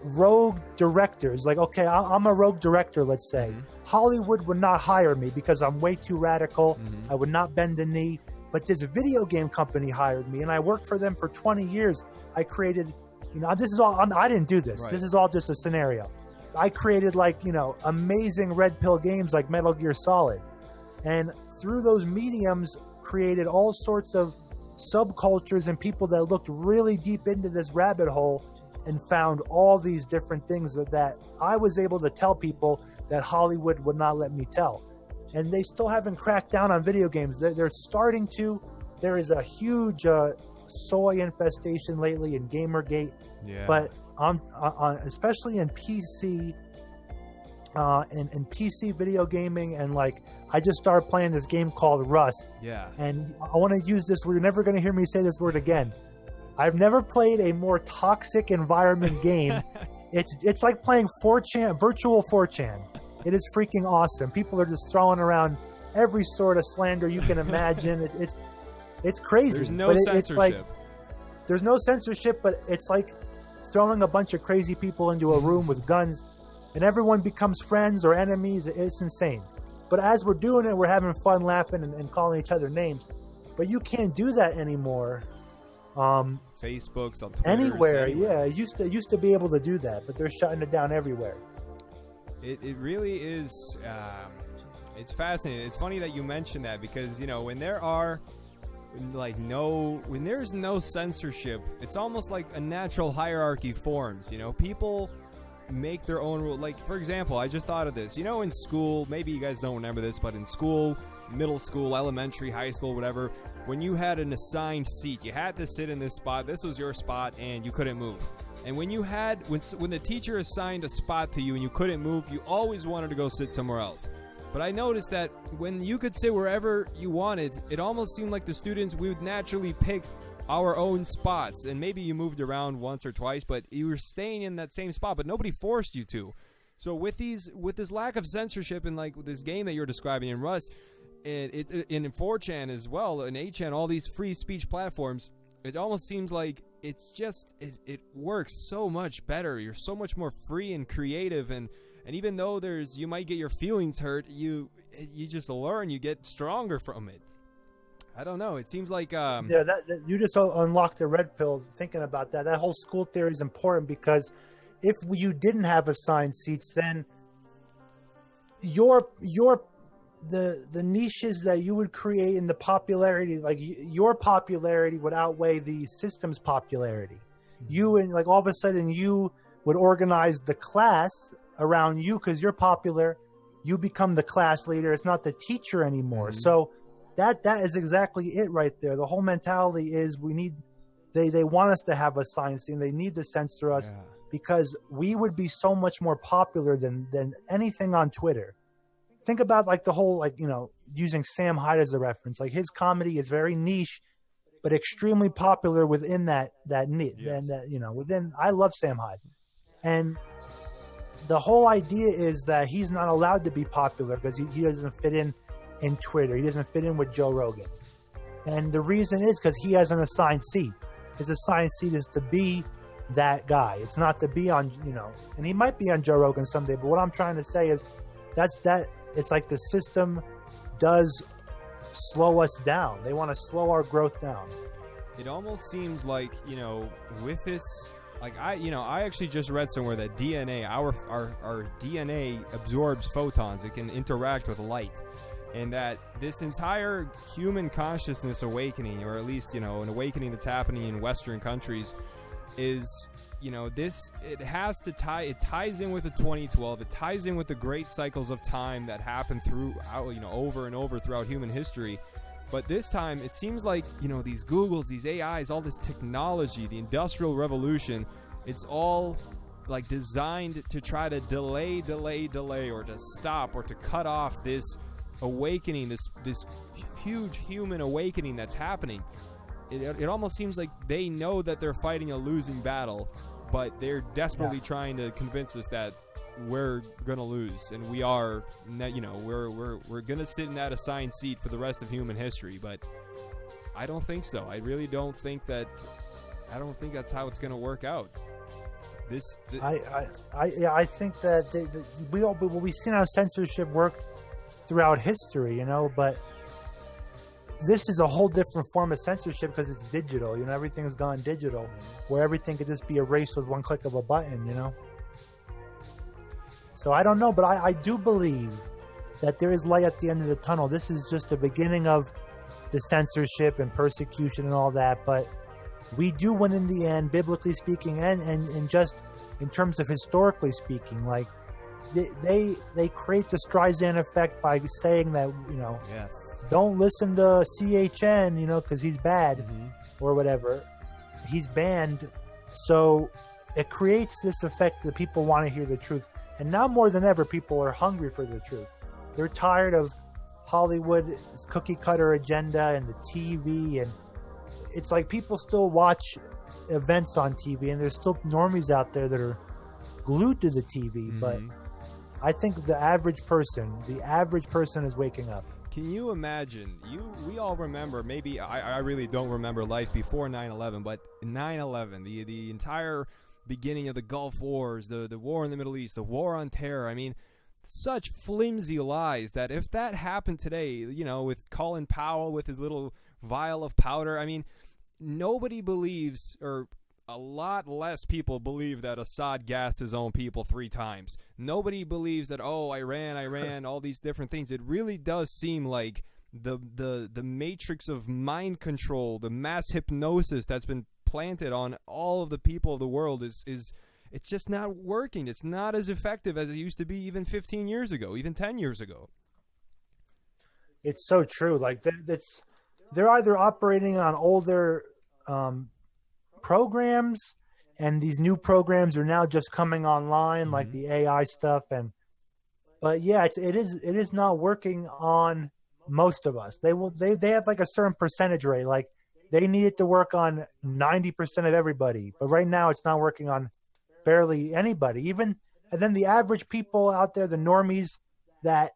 rogue directors, like, okay, I'm a rogue director, let's say. Hollywood would not hire me because I'm way too radical. I would not bend the knee. But this video game company hired me, and I worked for them for 20 years. I created, you know, this is all, I didn't do this. Right. This is all just a scenario. I created like, you know, amazing red pill games like Metal Gear Solid. And through those mediums created all sorts of subcultures and people that looked really deep into this rabbit hole and found all these different things that I was able to tell people that Hollywood would not let me tell. And they still haven't cracked down on video games. They're starting to. There is a huge soy infestation lately in Gamergate. Yeah. But especially in PC, in PC video gaming, and like I just started playing this game called Rust. Yeah. And I want to use this. You're never going to hear me say this word again. I've never played a more toxic environment game. It's like playing 4chan, virtual 4chan. It is freaking awesome. People are just throwing around every sort of slander you can imagine. It's crazy. There's no censorship. It's like, there's no censorship, but it's like throwing a bunch of crazy people into a room with guns, and everyone becomes friends or enemies. It's insane. But as we're doing it, we're having fun, laughing, and calling each other names. But you can't do that anymore. Facebook's on Twitter. Anywhere. Yeah. It used to be able to do that, but they're shutting it down everywhere. It really is. It's fascinating. It's funny that you mentioned that, because you know when there's no censorship, it's almost like a natural hierarchy forms. You know, people make their own rule. Like, for example, I just thought of this. You know, in school, maybe you guys don't remember this, but in school, middle school, elementary, high school, whatever, when you had an assigned seat, you had to sit in this spot. This was your spot, and you couldn't move. And when the teacher assigned a spot to you and you couldn't move, you always wanted to go sit somewhere else. But I noticed that when you could sit wherever you wanted, it almost seemed like the students, we would naturally pick our own spots. And maybe you moved around once or twice, but you were staying in that same spot, but nobody forced you to. So with this lack of censorship and like this game that you're describing in Rust, it's in 4chan as well, in HN, all these free speech platforms, it almost seems like it's just it works so much better. You're so much more free and creative, and even though you might get your feelings hurt, you just learn, you get stronger from it. I don't know. It seems like that you just unlocked the red pill thinking about that. That whole school theory is important, because if you didn't have assigned seats, then the niches that you would create in the popularity, like your popularity would outweigh the system's popularity. You, and like all of a sudden you would organize the class around you because you're popular. You become the class leader. It's not the teacher anymore. Mm-hmm. So that is exactly it right there. The whole mentality is they want us to have assigned seats. They need to censor us because we would be so much more popular than anything on Twitter. Think about like the whole, like, you know, using Sam Hyde as a reference. Like his comedy is very niche, but extremely popular within that niche. Yes. And you know, I love Sam Hyde, and the whole idea is that he's not allowed to be popular because he doesn't fit in Twitter. He doesn't fit in with Joe Rogan, and the reason is because he has an assigned seat. His assigned seat is to be that guy. It's not to be on, you know, and he might be on Joe Rogan someday. But what I'm trying to say is that. It's like the system does slow us down. They want to slow our growth down. It almost seems like, you know, with this, like I actually just read somewhere that DNA, our DNA absorbs photons. It can interact with light. And that this entire human consciousness awakening, or at least, you know, an awakening that's happening in Western countries, is, you know, it ties in with the 2012. It ties in with the great cycles of time that happen throughout, you know, over and over throughout human history. But this time, it seems like, you know, these Googles, these AIs, all this technology, the Industrial Revolution, it's all like designed to try to delay, or to stop, or to cut off this awakening, this huge human awakening that's happening. It almost seems like they know that they're fighting a losing battle, but they're desperately trying to convince us that we're gonna lose, and we are, you know, we're gonna sit in that assigned seat for the rest of human history. But I don't think so. I really don't think that. I don't think that's how it's gonna work out. I think that we've seen how censorship worked throughout history, you know, but this is a whole different form of censorship because it's digital. You know, everything's gone digital, where everything could just be erased with one click of a button, you know. So I don't know, but I do believe that there is light at the end of the tunnel. This is just the beginning of the censorship and persecution and all that, but we do win in the end, biblically speaking, and just in terms of historically speaking. Like they create the Streisand effect by saying that, Yes. don't listen to CHN, because he's bad or whatever. He's banned. So it creates this effect that people want to hear the truth. And now more than ever, people are hungry for the truth. They're tired of Hollywood's cookie cutter agenda and the TV. And it's like people still watch events on TV, and there's still normies out there that are glued to the TV. But I think the average person is waking up. Can you imagine? We all remember. Maybe I really don't remember life before 9/11, but 9/11, the entire beginning of the Gulf Wars, the war in the Middle East, the war on terror. I mean, such flimsy lies that if that happened today, with Colin Powell with his little vial of powder, I mean, nobody believes, or a lot less people believe, that Assad gassed his own people 3 times. Nobody believes that, Iran, all these different things. It really does seem like the matrix of mind control, the mass hypnosis that's been planted on all of the people of the world is it's just not working. It's not as effective as it used to be even 15 years ago, even 10 years ago. It's so true. Like they're either operating on older programs, and these new programs are now just coming online, like the AI stuff. But yeah, it is not working on most of us. They have like a certain percentage rate. Like they need it to work on 90% of everybody, but right now it's not working on barely anybody. And then the average people out there, the normies, that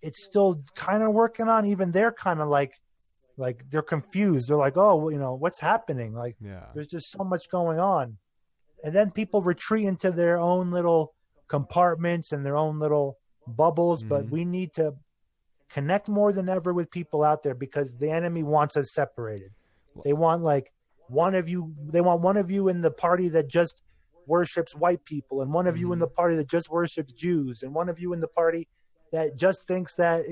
it's still kind of working on, even they're kind of like they're confused. They're like, oh, what's happening? Like, there's just so much going on. And then people retreat into their own little compartments and their own little bubbles. But we need to connect more than ever with people out there, because the enemy wants us separated. They want one of you in the party that just worships white people, and one of you in the party that just worships Jews, and one of you in the party that just thinks that,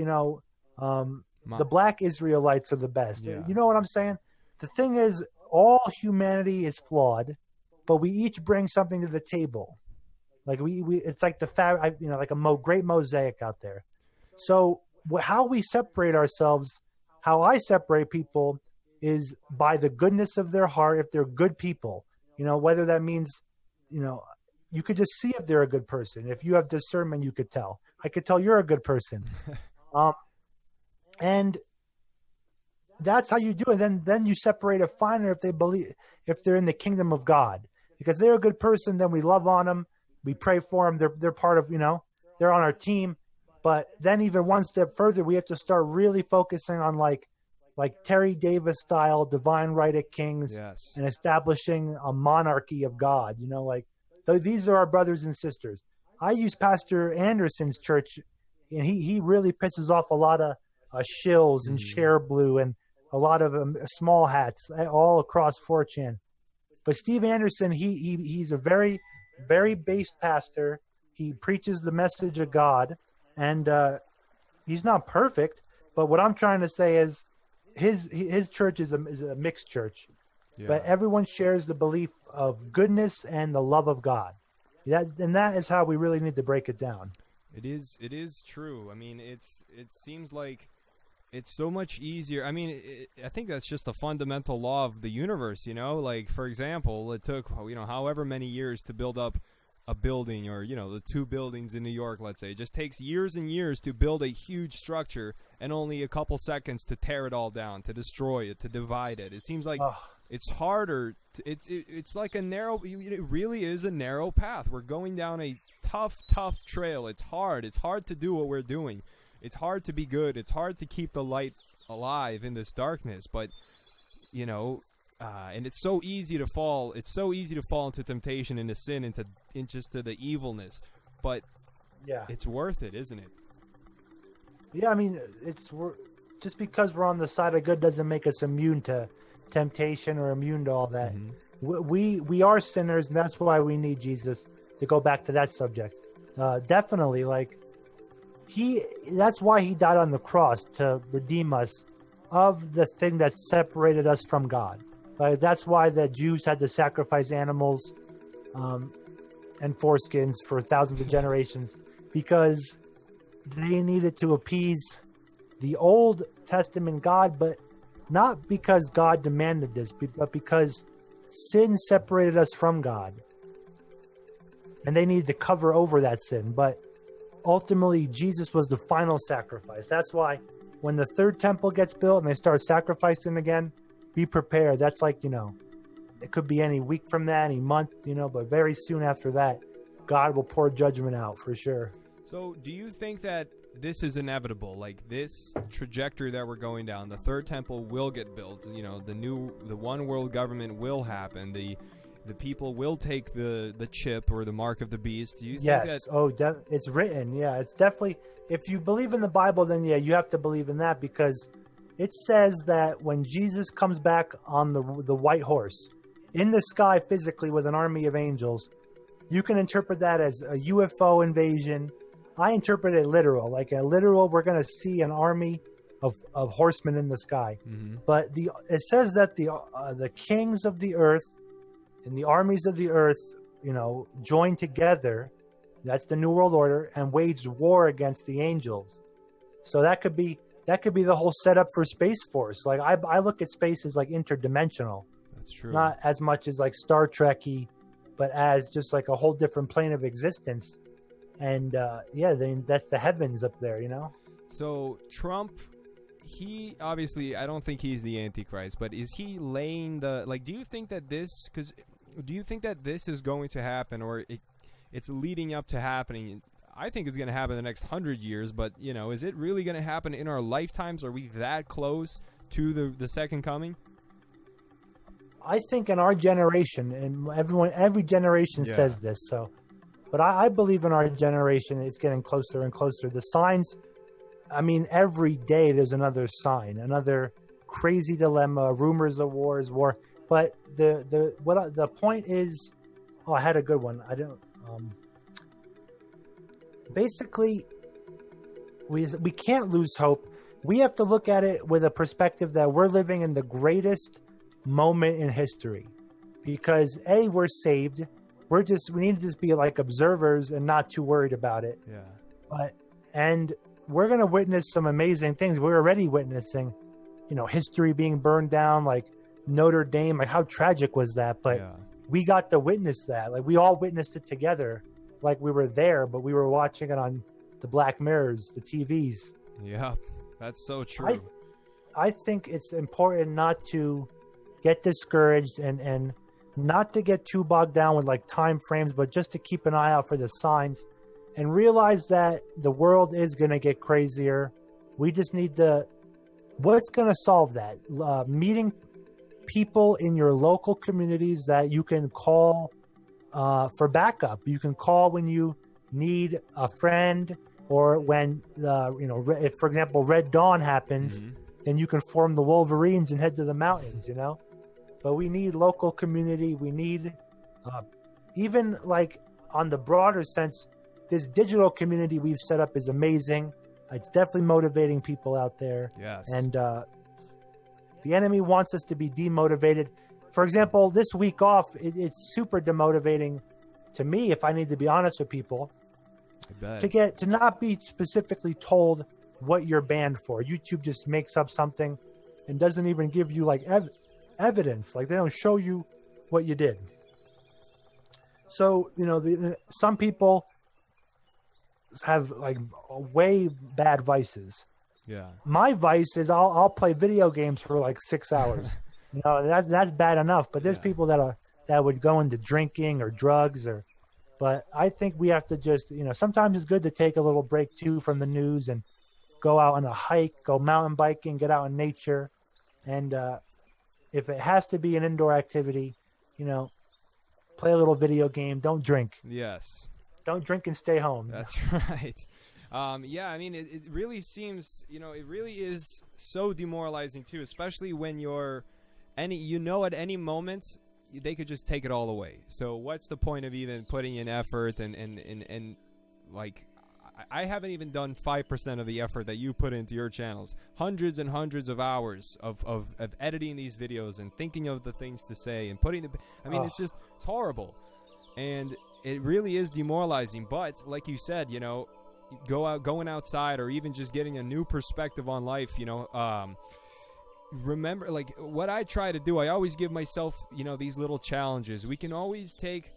the black Israelites are the best. Yeah. You know what I'm saying? The thing is, all humanity is flawed, but we each bring something to the table. Like it's like like a great mosaic out there. So how we separate ourselves, how I separate people, is by the goodness of their heart. If they're good people, whether that means, you could just see if they're a good person. If you have discernment, you could tell. I could tell you're a good person. And that's how you do it. Then you separate it finer if they're in the kingdom of God, because they're a good person. Then we love on them. We pray for them. They're part of, they're on our team. But then even one step further, we have to start really focusing on like Terry Davis style divine right of kings, and establishing a monarchy of God. These are our brothers and sisters. I use Pastor Anderson's church, and he really pisses off a lot of shills and share blue and a lot of small hats all across 4chan. But Steve Anderson, he's a very, very based pastor. He preaches the message of God, and he's not perfect. But what I'm trying to say is, his church is a mixed church, but everyone shares the belief of goodness and the love of God. That is how we really need to break it down. It is true. I mean, it seems like it's so much easier. I mean, I think that's just a fundamental law of the universe, like, for example, it took, however many years to build up a building, or, the 2 buildings in New York, let's say. It just takes years and years to build a huge structure, and only a couple seconds to tear it all down, to destroy it, to divide it. It seems like it's harder. It's like it really is a narrow path. We're going down a tough trail. It's hard. It's hard to do what we're doing. It's hard to be good. It's hard to keep the light alive in this darkness. But, and it's so easy to fall. It's so easy to fall into temptation, into sin, into the evilness. But it's worth it, isn't it? Yeah, I mean, just because we're on the side of good doesn't make us immune to temptation or immune to all that. We are sinners, and that's why we need Jesus. To go back to that subject, Definitely, like that's why he died on the cross, to redeem us of the thing that separated us from God. Like that's why the Jews had to sacrifice animals and foreskins for thousands of generations, because they needed to appease the Old Testament God, but not because God demanded this, but because sin separated us from God. And they needed to cover over that sin. But ultimately, Jesus was the final sacrifice. That's why when the third temple gets built and they start sacrificing again, be prepared. That's like, it could be any week from that, any month, but very soon after that, God will pour judgment out for sure. So do you think that this is inevitable? Like this trajectory that we're going down, the third temple will get built, the one world government will happen, the people will take the chip or the mark of the beast. Do you think that... it's written. Yeah, it's definitely, if you believe in the Bible, then yeah, you have to believe in that, because it says that when Jesus comes back on the white horse in the sky physically with an army of angels, you can interpret that as a UFO invasion. I interpret it literal, like a literal, we're going to see an army of horsemen in the sky. Mm-hmm. But it says that the kings of the earth and the armies of the earth, joined together. That's the New World Order, and waged war against the angels. So that could be the whole setup for Space Force. Like I look at space as like interdimensional. That's true. Not as much as like Star Trek-y, but as just like a whole different plane of existence. And that's the heavens up there, So Trump, he obviously, I don't think he's the Antichrist, but is he laying do you think that this is going to happen, or it's leading up to happening? I think it's going to happen in the next 100 years, but is it really going to happen in our lifetimes? Are we that close to the second coming? I think in our generation, and every generation says this, so... But I believe in our generation, it's getting closer and closer. The signs, every day there's another sign, another crazy dilemma, rumors of war. But the point is, I had a good one. I don't. Basically, we can't lose hope. We have to look at it with a perspective that we're living in the greatest moment in history, because we're saved. We need to just be like observers and not too worried about it. Yeah. And we're going to witness some amazing things. We're already witnessing, history being burned down, like Notre Dame. Like how tragic was that? But we got to witness that. Like we all witnessed it together. Like we were there, but we were watching it on the Black Mirrors, the TVs. Yeah, that's so true. I think it's important not to get discouraged and not to get too bogged down with like time frames, but just to keep an eye out for the signs and realize that the world is going to get crazier. We just need what's going to solve that? Meeting people in your local communities that you can call for backup. You can call when you need a friend, or when, if, for example, Red Dawn happens, then you can form the Wolverines and head to the mountains, But we need local community. We need, even like on the broader sense, this digital community we've set up is amazing. It's definitely motivating people out there. Yes. And the enemy wants us to be demotivated. For example, this week off, it's super demotivating to me, if I need to be honest with people, to not be specifically told what you're banned for. YouTube just makes up something and doesn't even give you like evidence. Like they don't show you what you did. So some people have like way bad vices. Yeah, my vice is I'll play video games for like 6 hours. That's bad enough, but there's people that would go into drinking or drugs, but I think we have to just sometimes it's good to take a little break too from the news and go out on a hike, go mountain biking, get out in nature. And if it has to be an indoor activity, play a little video game. Don't drink. Yes. Don't drink and stay home. That's right. It really seems, it really is so demoralizing too, especially when at any moment they could just take it all away. So what's the point of even putting in effort and like, I haven't even done 5% of the effort that you put into your channels. Hundreds and hundreds of hours of editing these videos and thinking of the things to say and putting the... I mean, it's horrible. And it really is demoralizing. But like you said, you know, going outside or even just getting a new perspective on life, you know, remember, like, what I try to do, I always give myself, you know, these little challenges. We can always take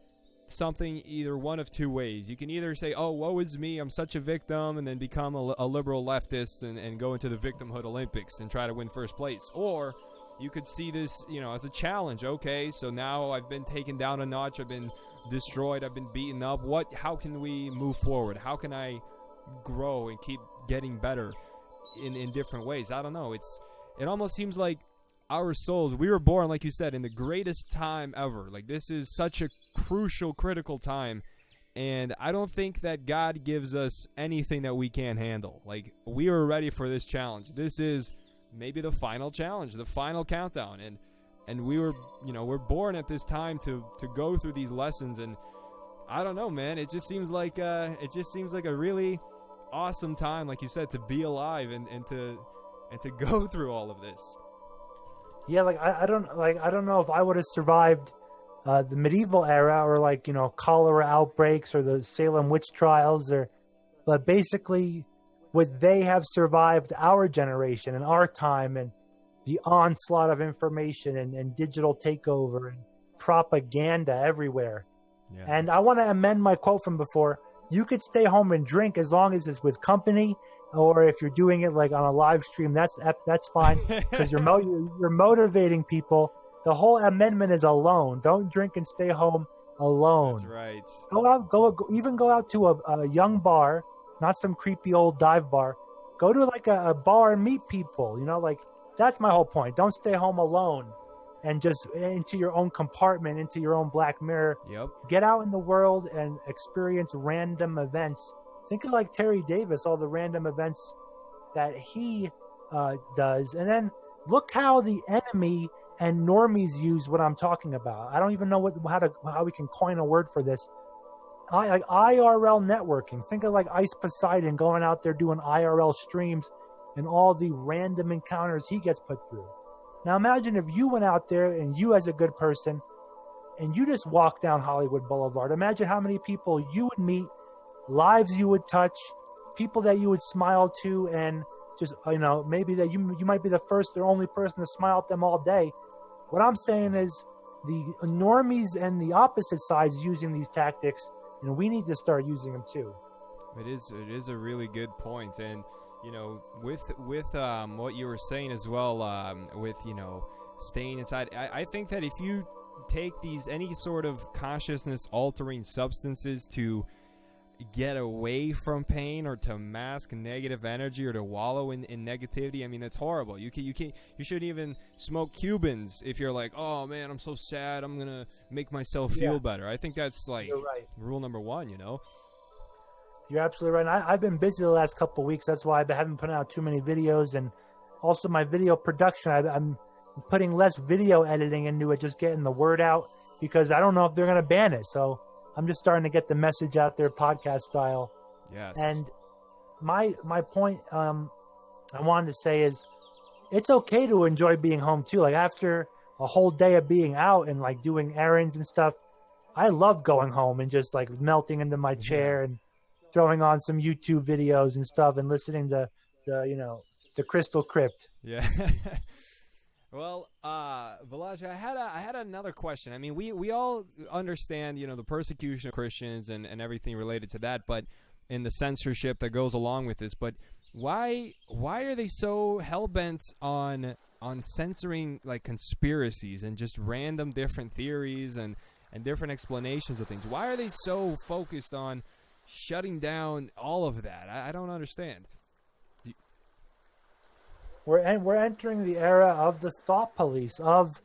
something either one of two ways. You can either say, oh, woe is me, I'm such a victim, and then become a liberal leftist and go into the victimhood Olympics and try to win first place. Or you could see this, you know, as a challenge. Okay, so now I've been taken down a notch, I've been destroyed, I've been beaten up. How can we move forward? How can I grow and keep getting better in different ways? I don't know. It almost seems like our souls, we were born, like you said, in the greatest time ever. Like, this is such a crucial, critical time, and I don't think that God gives us anything that we can't handle. Like, we were ready for this challenge. This is maybe the final challenge, the final countdown, and we were, you know, we're born at this time to go through these lessons. And I don't know, man, it just seems like a really awesome time, like you said, to be alive and to go through all of this. Yeah, like I don't know if I would have survived the medieval era, or, like, you know, cholera outbreaks or the Salem witch trials, but basically would they have survived our generation and our time and the onslaught of information and digital takeover and propaganda everywhere. Yeah. And I want to amend my quote from before. You could stay home and drink as long as it's with company, or if you're doing it like on a live stream, that's fine, because you're motivating people. The whole amendment is alone. Don't drink and stay home alone. That's right. Go out to a young bar, not some creepy old dive bar. Go to like a bar and meet people. You know, like, that's my whole point. Don't stay home alone and just into your own compartment, into your own black mirror. Yep. Get out in the world and experience random events. Think of like Terry Davis, all the random events that he does. And then look how the enemy and normies use what I'm talking about. I don't even know how we can coin a word for this. Like IRL networking. Think of like Ice Poseidon going out there doing IRL streams and all the random encounters he gets put through. Now imagine if you went out there and you, as a good person, and you just walked down Hollywood Boulevard. Imagine how many people you would meet, lives you would touch, people that you would smile to, and just, you know, maybe that you might be the first or only person to smile at them all day. What I'm saying is the normies and the opposite sides using these tactics, and we need to start using them too. It is a really good point. And, you know, with what you were saying as well, with, you know, staying inside, I think that if you take any sort of consciousness altering substances to get away from pain or to mask negative energy or to wallow in negativity, I mean, that's horrible. You shouldn't even smoke Cubans if you're like, oh man, I'm so sad, I'm gonna make myself feel better. I think that's like rule number one, you know. You're absolutely right. I've been busy the last couple of weeks. That's why I haven't put out too many videos, and also my video production, I'm putting less video editing into it, just getting the word out, because I don't know if they're going to ban it. So I'm just starting to get the message out there podcast style. Yes. And my point I wanted to say is it's okay to enjoy being home too. Like, after a whole day of being out and like doing errands and stuff, I love going home and just like melting into my chair and throwing on some YouTube videos and stuff and listening to the Crystal Crypt. Yeah. Well, Bellagio, I had another question. I mean, we all understand, you know, the persecution of Christians and everything related to that, but in the censorship that goes along with this. But why are they so hell-bent on censoring like conspiracies and just random different theories and different explanations of things? Why are they so focused on shutting down all of that? I don't understand. We're entering the era of the thought police, of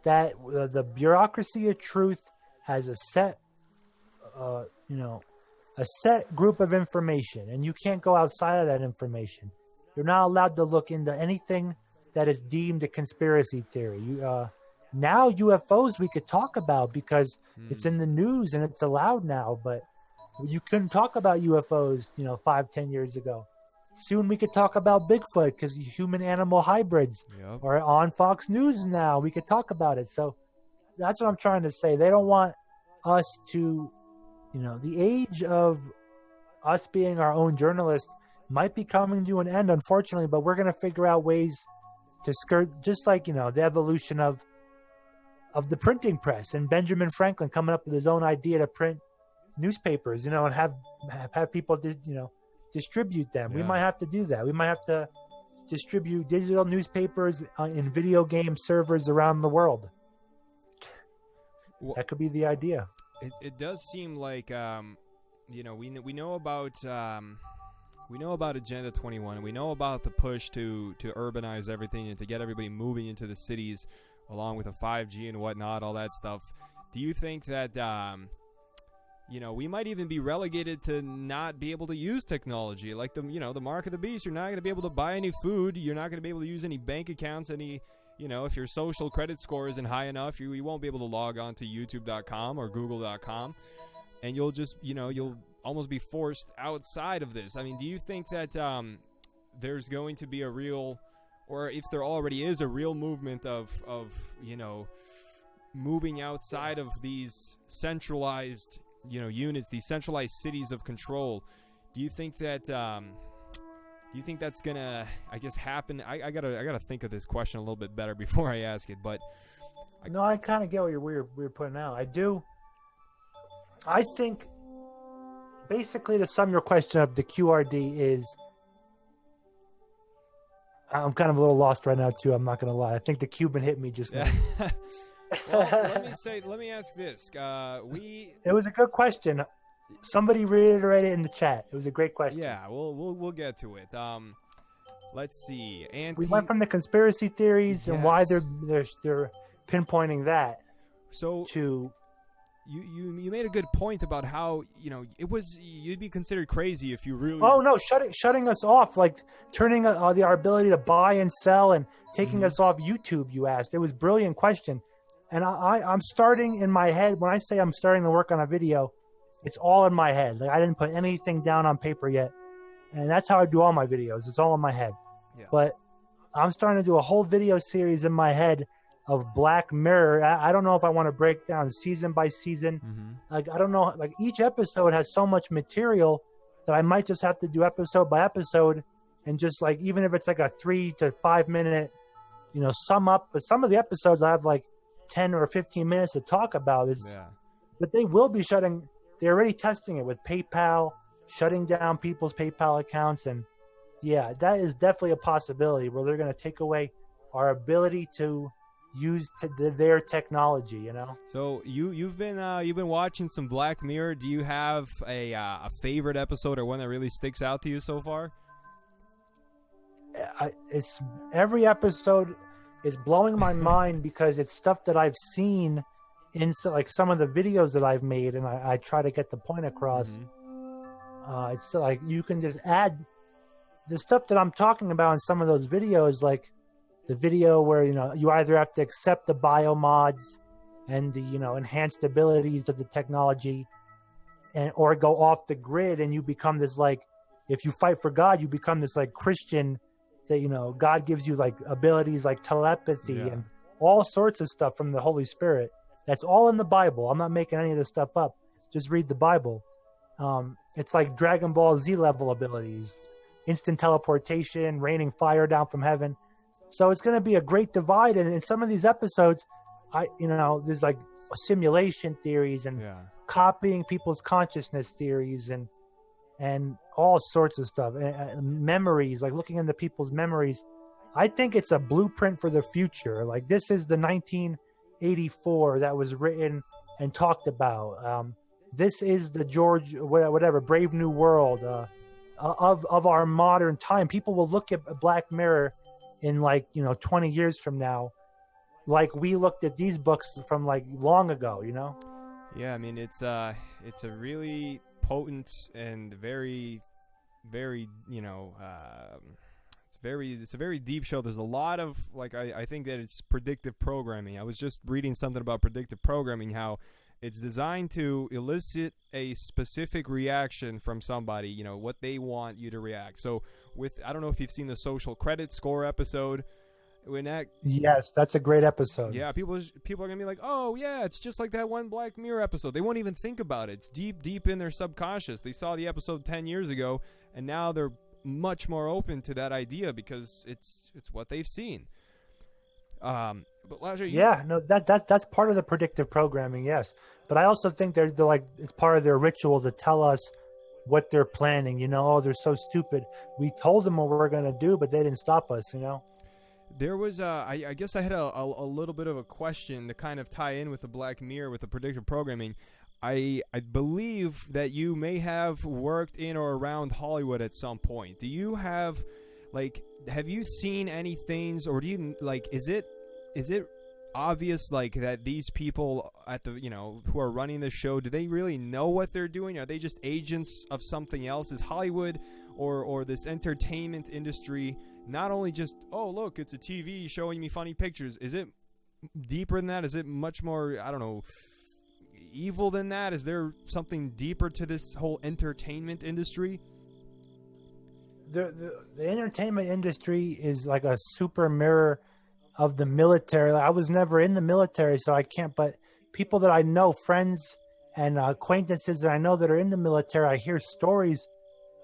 that the bureaucracy of truth has a set, a set group of information, and you can't go outside of that information. You're not allowed to look into anything that is deemed a conspiracy theory. Now UFOs we could talk about because it's in the news and it's allowed now, but You couldn't talk about UFOs, 5-10 years ago. Soon we could talk about Bigfoot because human-animal hybrids are on Fox News now. We could talk about it. So that's what I'm trying to say. They don't want us to, the age of us being our own journalists might be coming to an end, unfortunately, but we're going to figure out ways to skirt, just like, the evolution of the printing press and Benjamin Franklin coming up with his own idea to print newspapers, and have people, distribute them. We might have to do that. We might have to distribute digital newspapers in video game servers around the world. That could be the idea. It does seem like we know about Agenda 21, and we know about the push to urbanize everything and to get everybody moving into the cities, along with a 5G and whatnot, all that stuff. Do you think that we might even be relegated to not be able to use technology, like the mark of the beast? You're not going to be able to buy any food. You're not going to be able to use any bank accounts, if your social credit score isn't high enough, you won't be able to log on to youtube.com or google.com, and you'll just, you'll almost be forced outside of this. I mean, do you think that there's going to be a real, or if there already is a real movement of moving outside of these centralized units, these centralized cities of control? Do you think that that's gonna, happen? I gotta think of this question a little bit better before I ask it. But no, I kind of get what you're putting out. I do. I think basically to sum your question up, the QRD is. I'm kind of a little lost right now too. I'm not gonna lie. I think the Cuban hit me just now. Well, let me ask this. It was a good question. Somebody reiterated in the chat. It was a great question. Yeah, we'll get to it. Let's see. We went from the conspiracy theories and why they're pinpointing that. So to you made a good point about how you'd be considered crazy if you really. Oh no, shutting us off, like turning our ability to buy and sell and taking us off YouTube. You asked. It was a brilliant question. And I'm starting in my head. When I say I'm starting to work on a video, it's all in my head. Like I didn't put anything down on paper yet. And that's how I do all my videos. It's all in my head. Yeah. But I'm starting to do a whole video series in my head of Black Mirror. I don't know if I want to break down season by season. Like I don't know. Like each episode has so much material that I might just have to do episode by episode, and just like even if it's like a 3 to 5 minute, sum up. But some of the episodes I have like 10 or 15 minutes to talk about. But they will be they're already testing it with PayPal, shutting down people's PayPal accounts. And yeah, that is definitely a possibility where they're going to take away our ability to use their technology, So you've been watching some Black Mirror. Do you have a favorite episode or one that really sticks out to you so far? It's every episode is blowing my mind because it's stuff that I've seen in like some of the videos that I've made, and I try to get the point across. It's like you can just add the stuff that I'm talking about in some of those videos, like the video where you either have to accept the biomods and the enhanced abilities of the technology, or go off the grid, and you become this, like, if you fight for God, you become this like Christian that God gives you like abilities like telepathy and all sorts of stuff from the Holy Spirit. That's all in the Bible. I'm not making any of this stuff up. Just read the Bible. It's like Dragon Ball Z level abilities, instant teleportation, raining fire down from heaven. So it's going to be a great divide. And in some of these episodes, there's like simulation theories and copying people's consciousness theories and all sorts of stuff. Memories, like looking into people's memories. I think it's a blueprint for the future. Like this is the 1984 that was written and talked about. This is the Brave New World of our modern time. People will look at Black Mirror in 20 years from now, like we looked at these books from like long ago. Yeah, I mean it's a really potent and very, very it's a very deep show. There's a lot of I think that it's predictive programming. I was just reading something about predictive programming, how It's designed to elicit a specific reaction from somebody, you know, what they want you to react. So I don't know if you've seen the social credit score episode. Yes, that's a great episode. Yeah, people are gonna be like, oh yeah, it's just like that one Black Mirror episode. They won't even think about it. It's deep in their subconscious. They saw the episode 10 years ago, and now they're much more open to that idea because it's what they've seen. But Elijah, that's part of the predictive programming, yes. But I also think they're like, it's part of their ritual to tell us what they're planning. You know, oh, they're so stupid. We told them what we were gonna do, but they didn't stop us. You know. There was, I guess I had a little bit of a question to kind of tie in with the Black Mirror, with the predictive programming. I believe that you may have worked in or around Hollywood at some point. Do you have, like, have you seen any things, or do you, like, is it obvious, like, that these people at the, you know, who are running the show, do they really know what they're doing? Are they just agents of something else? Is Hollywood or this entertainment industry not only just, oh, look, it's a TV showing me funny pictures? Is it deeper than that? Is it much more, I don't know, evil than that? Is there something deeper to this whole entertainment industry? The entertainment industry is like a super mirror of the military. I was never in the military, so I can't, but people that I know, friends and acquaintances that I know that are in the military, I hear stories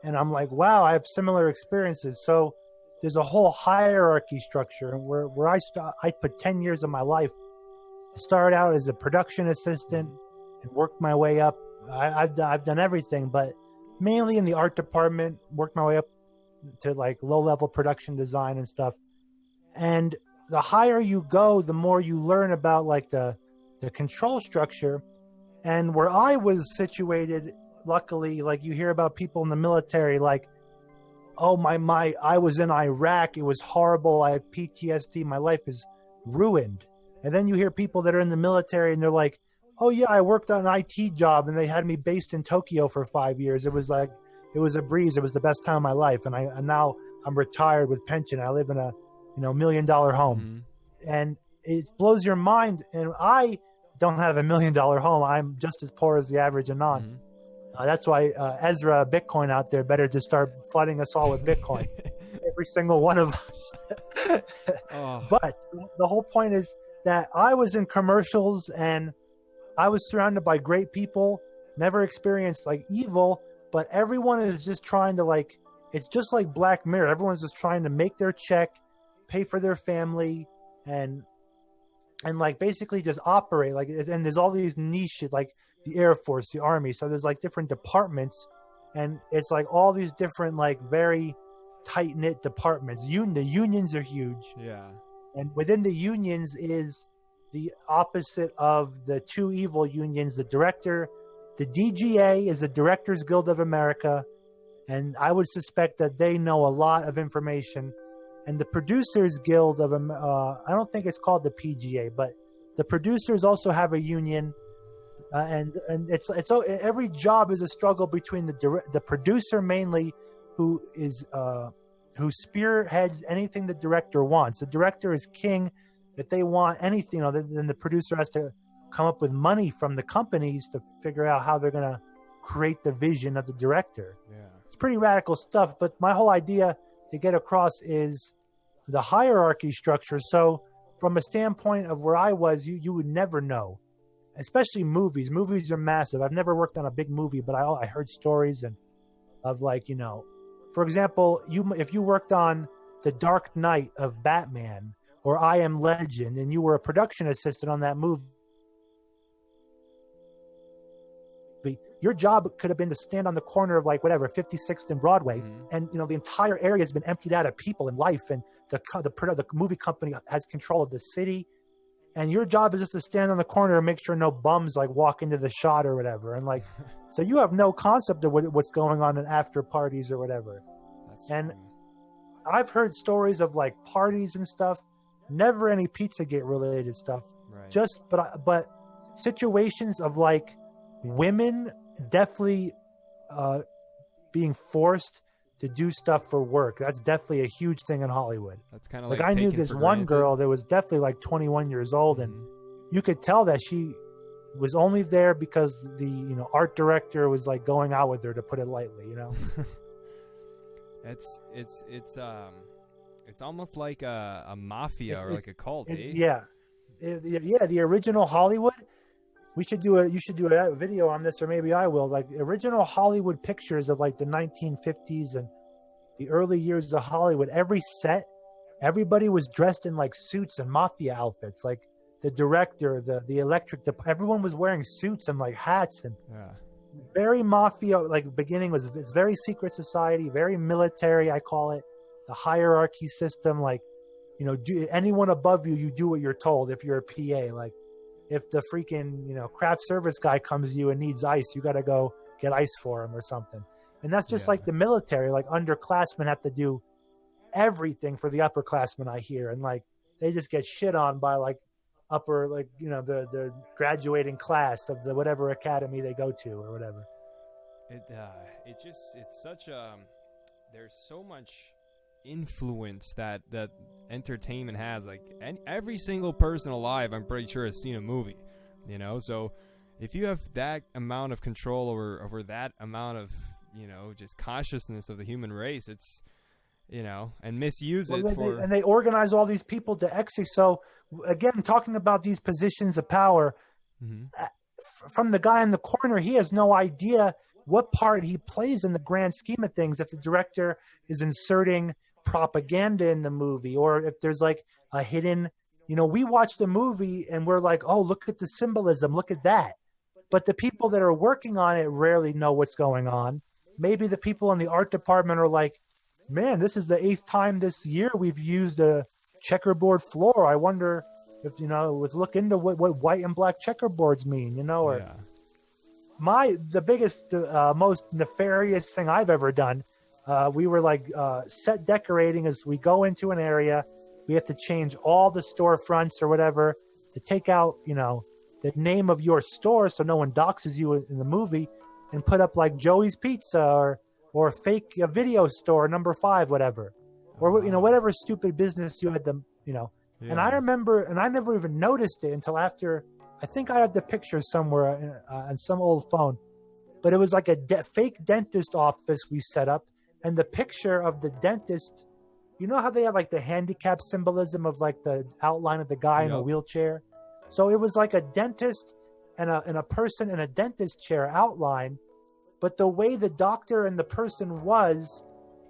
and I'm like, wow, I have similar experiences. So there's a whole hierarchy structure where I put 10 years of my life. I started out as a production assistant and worked my way up. I've done everything, but mainly in the art department, worked my way up to like low-level production design and stuff. And the higher you go, the more you learn about like the control structure. And where I was situated, luckily, like you hear about people in the military, like, oh, I was in Iraq. It was horrible. I have PTSD. My life is ruined. And then you hear people that are in the military and they're like, oh yeah, I worked on an IT job and they had me based in Tokyo for 5 years. It was a breeze. It was the best time of my life. And now I'm retired with pension. I live in a, $1 million home. Mm-hmm. And it blows your mind. And I don't have $1 million home. I'm just as poor as the average Anon. Mm-hmm. That's why Ezra Bitcoin out there better just start flooding us all with Bitcoin. Every single one of us. Oh. But the whole point is that I was in commercials and I was surrounded by great people, never experienced like evil, but everyone is just trying to like, it's just like Black Mirror. Everyone's just trying to make their check, pay for their family, and like basically just operate like, and there's all these niche, like the Air Force, the Army. So there's like different departments, and it's like all these different, like very tight knit departments. The unions are huge. Yeah. And within the unions is the opposite of the two evil unions. The DGA is the Directors Guild of America. And I would suspect that they know a lot of information. And the Producers Guild of, I don't think it's called the PGA, but the producers also have a union. And it's every job is a struggle between the producer mainly, who spearheads anything the director wants. The director is king. If they want anything, then the producer has to come up with money from the companies to figure out how they're going to create the vision of the director. Yeah. It's pretty radical stuff, but my whole idea to get across is the hierarchy structure. So from a standpoint of where I was, you would never know. Especially movies. Movies are massive. I've never worked on a big movie, but I heard stories of like, for example, if you worked on The Dark Knight of Batman or I Am Legend and you were a production assistant on that movie, your job could have been to stand on the corner of like whatever 56th and Broadway, and the entire area has been emptied out of people and life, and the movie company has control of the city. And your job is just to stand on the corner and make sure no bums like walk into the shot or whatever. And like, so you have no concept of what's going on in after parties or whatever. And I've heard stories of like parties and stuff, never any Pizzagate related stuff. Right. But situations of like women definitely being forced to do stuff for work. That's definitely a huge thing in Hollywood. That's kind of like I knew this one girl that was definitely like 21 years old, and you could tell that she was only there because the art director was like going out with her, to put it lightly. It's almost like a mafia or like a cult. Yeah, the original Hollywood. You should do a video on this, or maybe I will. Like original Hollywood pictures of like the 1950s and the early years of Hollywood. Every set, everybody was dressed in like suits and mafia outfits. Like the director, the electric, everyone was wearing suits and like hats and very mafia. Like beginning it's very secret society, very military. I call it the hierarchy system. Like, anyone above you, you do what you're told. If you're a PA, like if the freaking, craft service guy comes to you and needs ice, you got to go get ice for him or something. And that's just like the military. Like underclassmen have to do everything for the upperclassmen, I hear. And like, they just get shit on by like upper, like, the graduating class of the whatever academy they go to or whatever. It's such there's so much influence that entertainment has. Like every single person alive, I'm pretty sure, has seen a movie, so if you have that amount of control over that amount of just consciousness of the human race, it's and misuse it and they organize all these people to execute. So again, talking about these positions of power, from the guy in the corner, he has no idea what part he plays in the grand scheme of things. If the director is inserting propaganda in the movie, or if there's like a hidden, we watch the movie and we're like, oh, look at the symbolism, look at that. But the people that are working on it rarely know what's going on. Maybe the people in the art department are like, man, this is the 8th time this year we've used a checkerboard floor. I wonder if, let's look into what white and black checkerboards mean, or the biggest, most nefarious thing I've ever done. We were like set decorating. As we go into an area, we have to change all the storefronts or whatever to take out, the name of your store so no one doxes you in the movie, and put up like Joey's Pizza or fake video store number 5, whatever, or whatever stupid business you had them, And I remember, and I never even noticed it until after. I think I have the picture somewhere on some old phone, but it was like a fake dentist office we set up. And the picture of the dentist, how they have like the handicap symbolism of like the outline of the guy in a wheelchair. So it was like a dentist and a person in a dentist chair outline. But the way the doctor and the person was,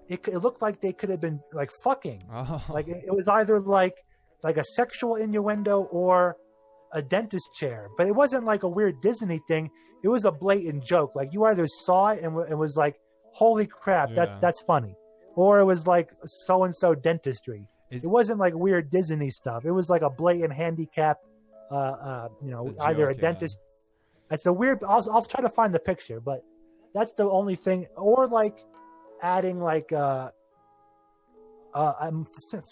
it looked like they could have been like fucking. Like it was either like a sexual innuendo or a dentist chair. But it wasn't like a weird Disney thing. It was a blatant joke. Like you either saw it and it was like, holy crap, that's funny, or it was like so-and-so dentistry. It wasn't like weird Disney stuff. It was like a blatant handicap, either a dentist. It's a weird. I'll try to find the picture, but that's the only thing. Or like adding like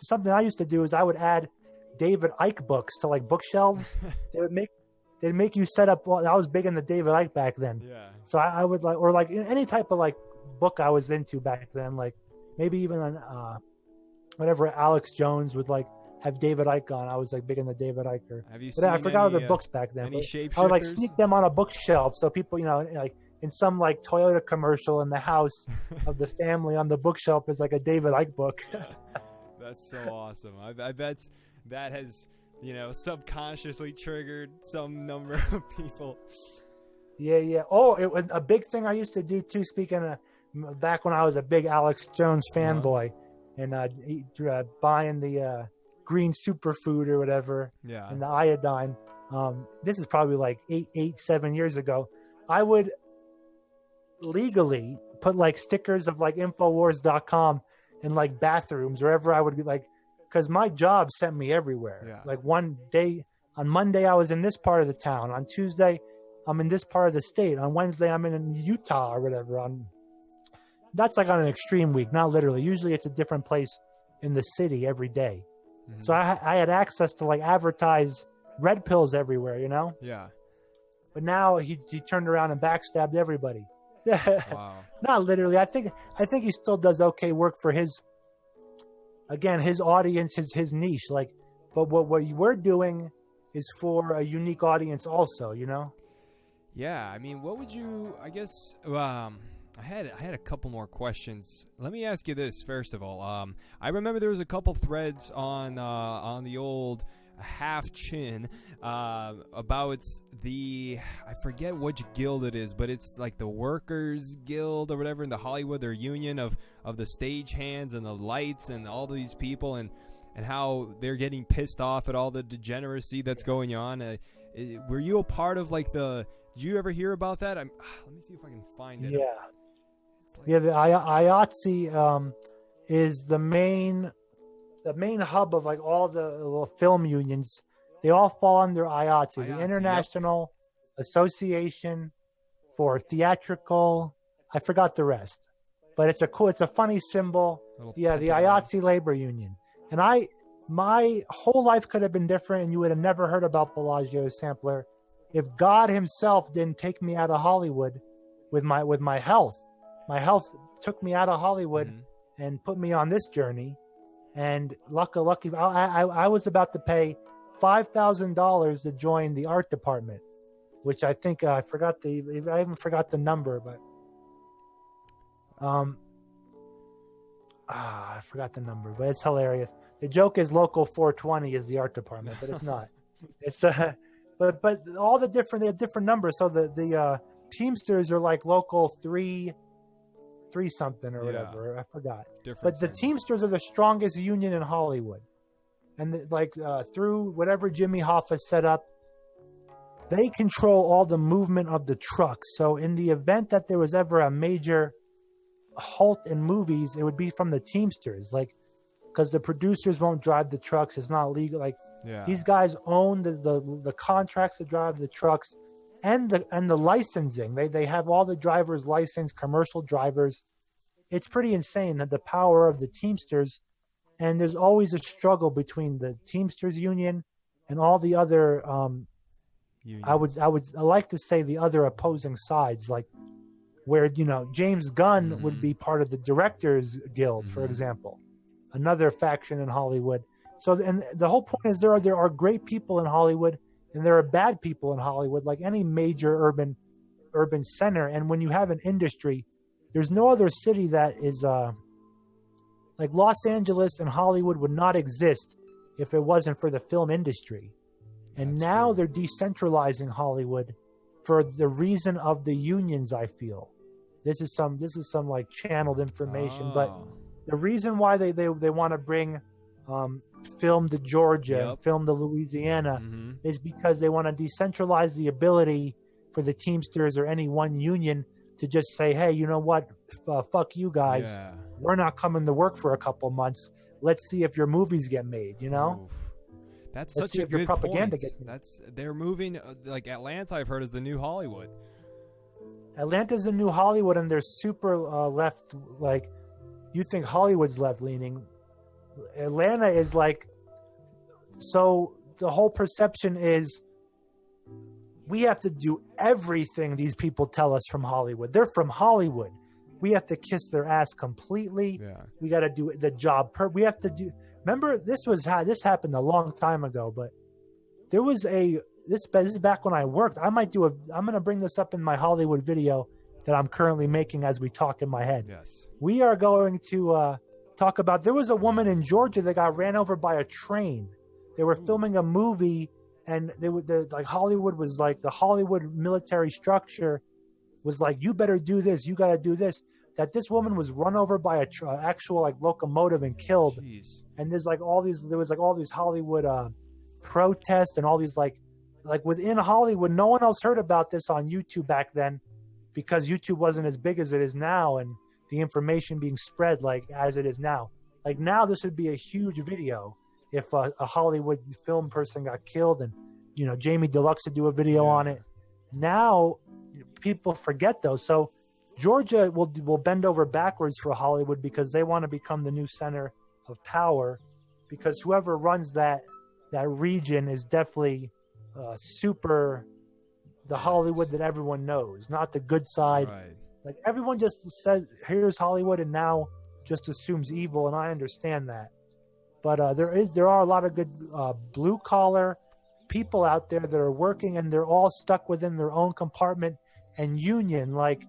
something I used to do is I would add David Icke books to like bookshelves. They'd make you set up. Well, I was big into David Icke back then. Yeah. So I would like, or like any type of like book I was into back then, like maybe even on whatever Alex Jones would like have David Icke on. I was like big into David Icke. Have you seen I forgot other books back then. I would like sneak them on a bookshelf so people, like in some like Toyota commercial in the house of the family on the bookshelf is like a David Icke book. That's so awesome. I bet that has subconsciously triggered some number of people. Yeah. Oh, it was a big thing I used to do too. Speaking of back when I was a big Alex Jones fanboy, and buying the green superfood or whatever, and the iodine. This is probably like 7 years ago. I would legally put like stickers of like Infowars.com in like bathrooms, wherever I would be, like, because my job sent me everywhere. Yeah. Like one day, on Monday, I was in this part of the town. On Tuesday, I'm in this part of the state. On Wednesday, I'm in Utah or whatever. That's like on an extreme week, not literally. Usually it's a different place in the city every day. Mm-hmm. So I had access to like advertise red pills everywhere, Yeah. But now he turned around and backstabbed everybody. Wow. Not literally. I think he still does okay work for his audience, his niche. Like, but what we're doing is for a unique audience also, you know? Yeah, I mean, what would you? I guess I had a couple more questions. Let me ask you this first of all. I remember there was a couple threads on the old half chin about I forget which guild it is, but it's like the Workers Guild or whatever in the Hollywood, their union of the stagehands and the lights and all these people and how they're getting pissed off at all the degeneracy that's going on. Were you a part of like the? Did you ever hear about that? Let me see if I can find it. Yeah. Like, Yeah, the IATSE is the main hub of like all the film unions. They all fall under IATSE, the International Association for Theatrical. I forgot the rest, but it's a funny symbol. Yeah, the IATSE labor union. And my whole life could have been different, and you would have never heard about Bellagio Sampler if God Himself didn't take me out of Hollywood with my health. My health took me out of Hollywood and put me on this journey. And lucky, I was about to pay $5,000 to join the art department, which I think I even forgot the number, but I forgot the number, but it's hilarious. The joke is local 420 is the art department, but it's not. It's but all they have different numbers. So the Teamsters are like local three something or whatever. I forgot. But the Teamsters are the strongest union in Hollywood, and through whatever Jimmy Hoffa set up, they control all the movement of the trucks. So in the event that there was ever a major halt in movies, it would be from the Teamsters, because the producers won't drive the trucks. It's not legal. These guys own the contracts to drive the trucks and the licensing. They have all the drivers licensed, commercial drivers. It's pretty insane that the power of the Teamsters, and there's always a struggle between the Teamsters union and all the other I like to say the other opposing sides, like where James Gunn would be part of the Directors Guild, for example, another faction in Hollywood. So, and the whole point is there are great people in Hollywood, and there are bad people in Hollywood, like any major urban center. And when you have an industry, there's no other city that is like Los Angeles and Hollywood would not exist if it wasn't for the film industry. And now they're decentralizing Hollywood for the reason of the unions. I feel this is some like channeled information, but the reason why they want to bring film to Georgia, film to Louisiana, is because they want to decentralize the ability for the Teamsters or any one union to just say, hey, you know what? Fuck you guys. Yeah. We're not coming to work for a couple months. Let's see if your movies get made, Oof. That's Let's such a good propaganda point. They're moving, like Atlanta, I've heard, is the new Hollywood. Atlanta's the new Hollywood, and they're super left. Like, you think Hollywood's left-leaning. Atlanta is like, so the whole perception is we have to do everything these people tell us from Hollywood. They're from Hollywood. We have to kiss their ass completely. Yeah. We got to do the job. We have to do. Remember, this happened a long time ago, but there was this is back when I worked. I'm going to bring this up in my Hollywood video that I'm currently making as we talk in my head. Yes. We are going to talk about, there was a woman in Georgia that got ran over by a train. They were filming a movie, and like Hollywood was like, the Hollywood military structure was like, you better do this, you got to do this. That this woman was run over by a actual like locomotive and killed. Jeez. And there was like all these Hollywood protests and all these like within Hollywood. No one else heard about this on YouTube back then, because YouTube wasn't as big as it is now, and the information being spread like as it is now. Like now, this would be a huge video if a Hollywood film person got killed, and Jamie Deluxe would do a video on it. Now people forget those. So Georgia will bend over backwards for Hollywood because they want to become the new center of power, because whoever runs that region is definitely super the Hollywood that everyone knows, not the good side. Right. Like everyone just says, here's Hollywood, and now just assumes evil, and I understand that. But there are a lot of good blue collar, people out there that are working and they're all stuck within their own compartment and union. Like,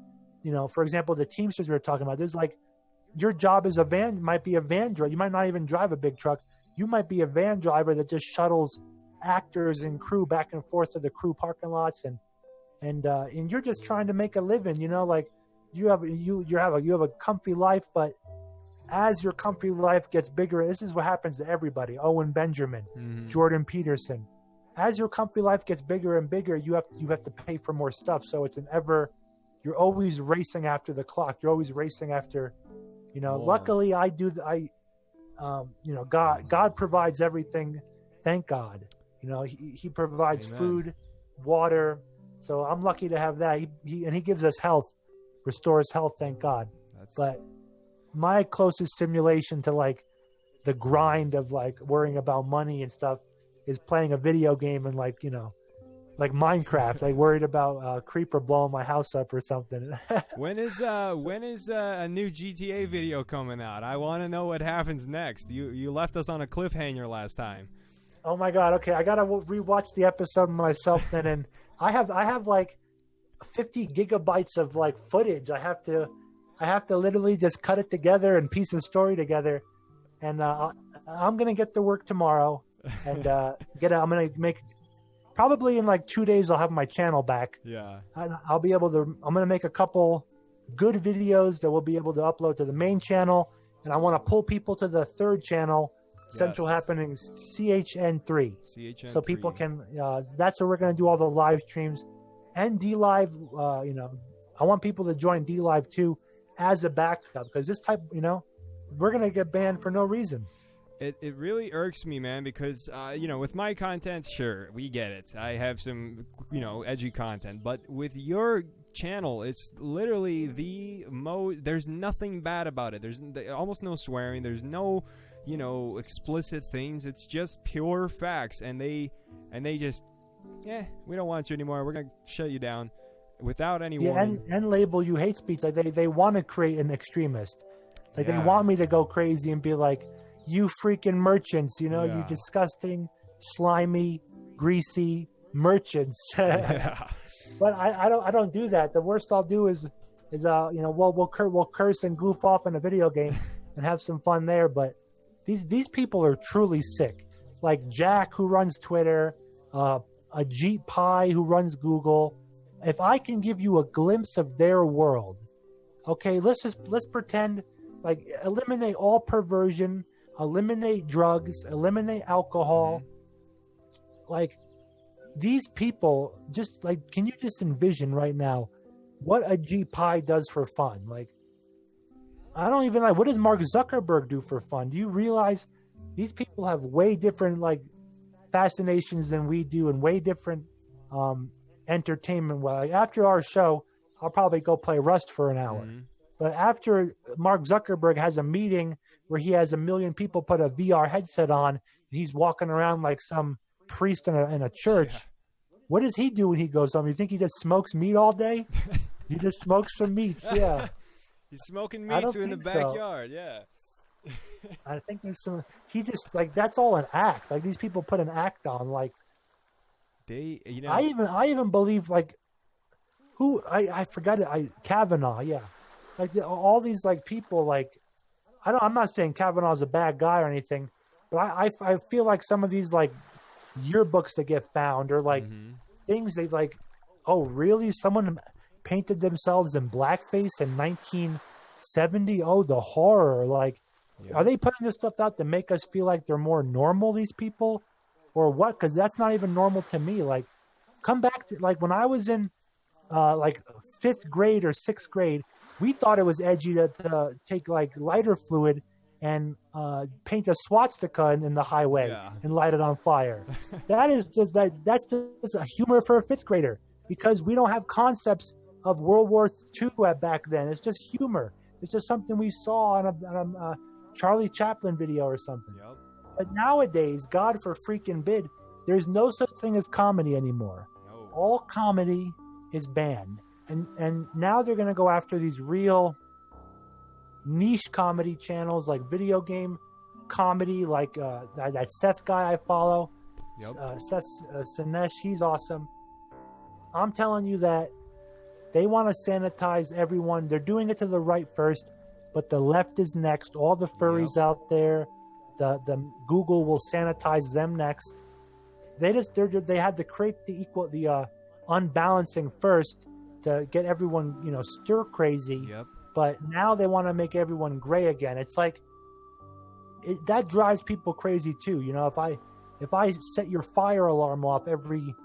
for example, the Teamsters we were talking about, there's like, your job is might be a van driver. You might not even drive a big truck. You might be a van driver that just shuttles actors and crew back and forth to the crew parking lots, and you're just trying to make a living. Like you have a comfy life, but as your comfy life gets bigger, this is what happens to everybody. Owen Benjamin, Jordan Peterson. As your comfy life gets bigger and bigger, you have to pay for more stuff. So it's you're always racing after the clock. You're always racing after, luckily God provides everything. Thank God. He provides Amen. Food, water. So I'm lucky to have that. He gives us health, restores health. Thank God. But my closest simulation to like the grind of like worrying about money and stuff is playing a video game and like Minecraft. Like worried about a creeper blowing my house up or something. When is a new GTA video coming out? I want to know what happens next. You left us on a cliffhanger last time. Oh my God. Okay. I got to rewatch the episode myself then. And I have like 50 gigabytes of like footage. I have to literally just cut it together and piece a story together. And I'm going to get to work tomorrow and I'm going to make, probably in like 2 days, I'll have my channel back. Yeah. I'll be able to, I'm going to make a couple good videos that we'll be able to upload to the main channel. And I want to pull people to the third channel, Central Happenings CHN3. So people can, that's where we're going to do all the live streams. And D-Live, I want people to join D-Live too as a backup, because this type, we're going to get banned for no reason. It really irks me, man, because, with my content, sure, we get it. I have some, edgy content. But with your channel, it's literally there's nothing bad about it. There's almost no swearing. There's no, explicit things. It's just pure facts. And they just, we don't want you anymore. We're going to shut you down without any warning. And label you hate speech. Like they want to create an extremist. Like they want me to go crazy and be like, you freaking merchants, you disgusting, slimy, greasy merchants. But I don't do that. The worst I'll do is we'll curse and goof off in a video game and have some fun there. But these people are truly sick. Like Jack, who runs Twitter, a Jeep Pie who runs Google. If I can give you a glimpse of their world, okay, let's pretend, like, eliminate all perversion, eliminate drugs, eliminate alcohol. Like, these people, just like, can you just envision right now what a G Pie does for fun? Like, I don't even like, what does Mark Zuckerberg do for fun? Do you realize these people have way different like fascinations than we do, and way different entertainment? Well, like, after our show, I'll probably go play Rust for an hour. But after Mark Zuckerberg has a meeting where he has 1 million people put a VR headset on, and he's walking around like some priest in a church. What does he do when he goes home? You think he just smokes meat all day? He just smokes some meats, yeah. He's smoking meats in the backyard, I think there's some. He just like, that's all an act. Like, these people put an act on. Like, they, I even believe, like, who I forgot it. Kavanaugh, yeah. Like all these like people, like, I'm not saying Kavanaugh's a bad guy or anything, but I feel like some of these like yearbooks that get found, or like things they like, oh really? Someone painted themselves in blackface in 1970. Oh, the horror! Like, are they putting this stuff out to make us feel like they're more normal, these people, or what? Because that's not even normal to me. Like, come back to like when I was in like 5th grade or 6th grade. We thought it was edgy to take like lighter fluid and paint a swastika in the highway and light it on fire. That's just a humor for a 5th grader, because we don't have concepts of World War II back then. It's just humor. It's just something we saw on a Charlie Chaplin video or something. But nowadays, God for freaking bid, there's no such thing as comedy anymore. All comedy is banned. And now they're going to go after these real niche comedy channels, like video game comedy, like that Seth guy I follow. Yep. Seth Sinesh, he's awesome. I'm telling you that they want to sanitize everyone. They're doing it to the right first, but the left is next. All the furries out there, the Google will sanitize them next. They had to create the unbalancing first to get everyone stir crazy. Yep. But now they want to make everyone gray again. It's like that drives people crazy too. If I set your fire alarm off every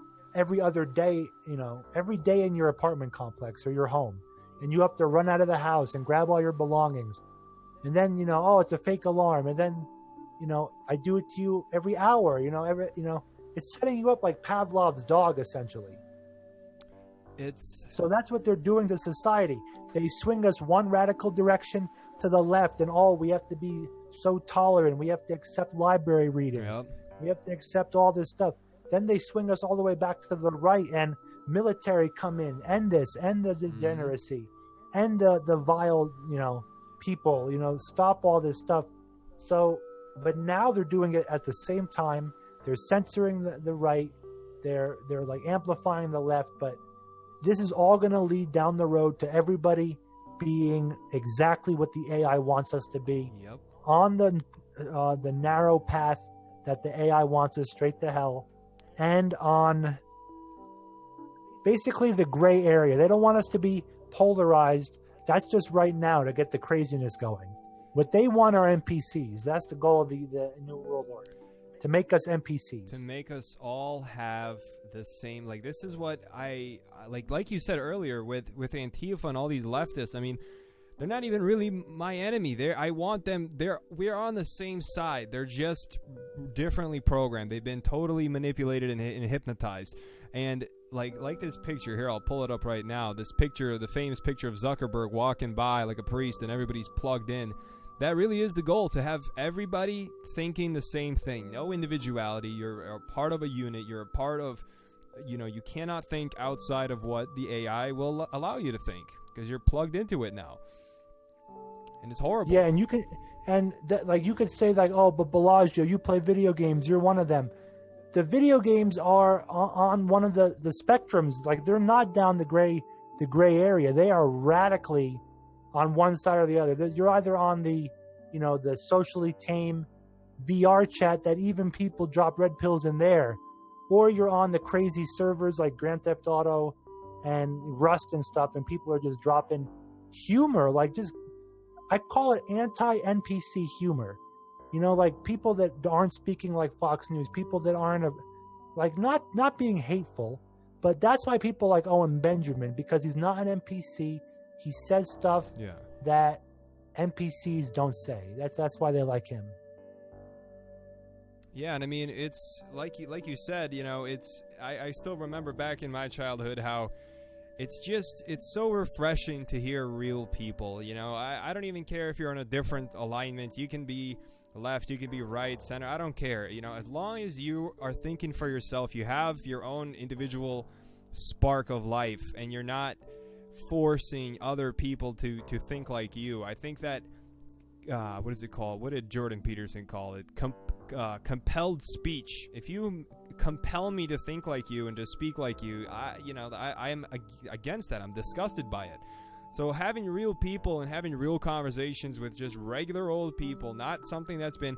other day, every day in your apartment complex or your home, and you have to run out of the house and grab all your belongings, and then it's a fake alarm, and then I do it to you every hour. It's setting you up like Pavlov's dog essentially. So that's what they're doing to society. They swing us one radical direction to the left, and we have to be so tolerant. We have to accept library readings. Yep. We have to accept all this stuff. Then they swing us all the way back to the right, and military come in, end this, end the degeneracy, end the vile, people, stop all this stuff. So, but now they're doing it at the same time. They're censoring the right. They're like amplifying the left, but this is all going to lead down the road to everybody being exactly what the AI wants us to be. Yep. On the narrow path that the AI wants us straight to hell, and on basically the gray area. They don't want us to be polarized. That's just right now to get the craziness going. What they want are NPCs. That's the goal of the New World Order, to make us NPCs. To make us all have the same, like, this is what I like you said earlier with Antifa and all these leftists. I mean, they're not even really my enemy. I want them. We're on the same side. They're just differently programmed. They've been totally manipulated and hypnotized. And like this picture here, I'll pull it up right now. This picture, the famous picture of Zuckerberg walking by like a priest, and everybody's plugged in. That really is the goal, to have everybody thinking the same thing. No individuality. You're a part of a unit. You're a part of, you cannot think outside of what the AI will allow you to think, because you're plugged into it now. And it's horrible. Yeah, and you can, you could say like, oh, but Bellagio, you play video games. You're one of them. The video games are on one of the spectrums. Like, they're not down the gray area. They are radically on one side or the other. You're either on the socially tame VR chat that even people drop red pills in there, or you're on the crazy servers like Grand Theft Auto and Rust and stuff, and people are just dropping humor, I call it anti-NPC humor. Like people that aren't speaking like Fox News, people that aren't not being hateful, but that's why people like Owen Benjamin, because he's not an NPC. He says stuff that NPCs don't say. That's why they like him. Yeah, and I mean, it's like you said, I still remember back in my childhood how it's so refreshing to hear real people. I don't even care if you're on a different alignment. You can be left, you can be right, center. I don't care. As long as you are thinking for yourself, you have your own individual spark of life, and you're not forcing other people to think like you. I think that what is it called? What did Jordan Peterson call it? Compelled speech. If you compel me to think like you and to speak like you, I am against that. I'm disgusted by it. So having real people and having real conversations with just regular old people, not something that's been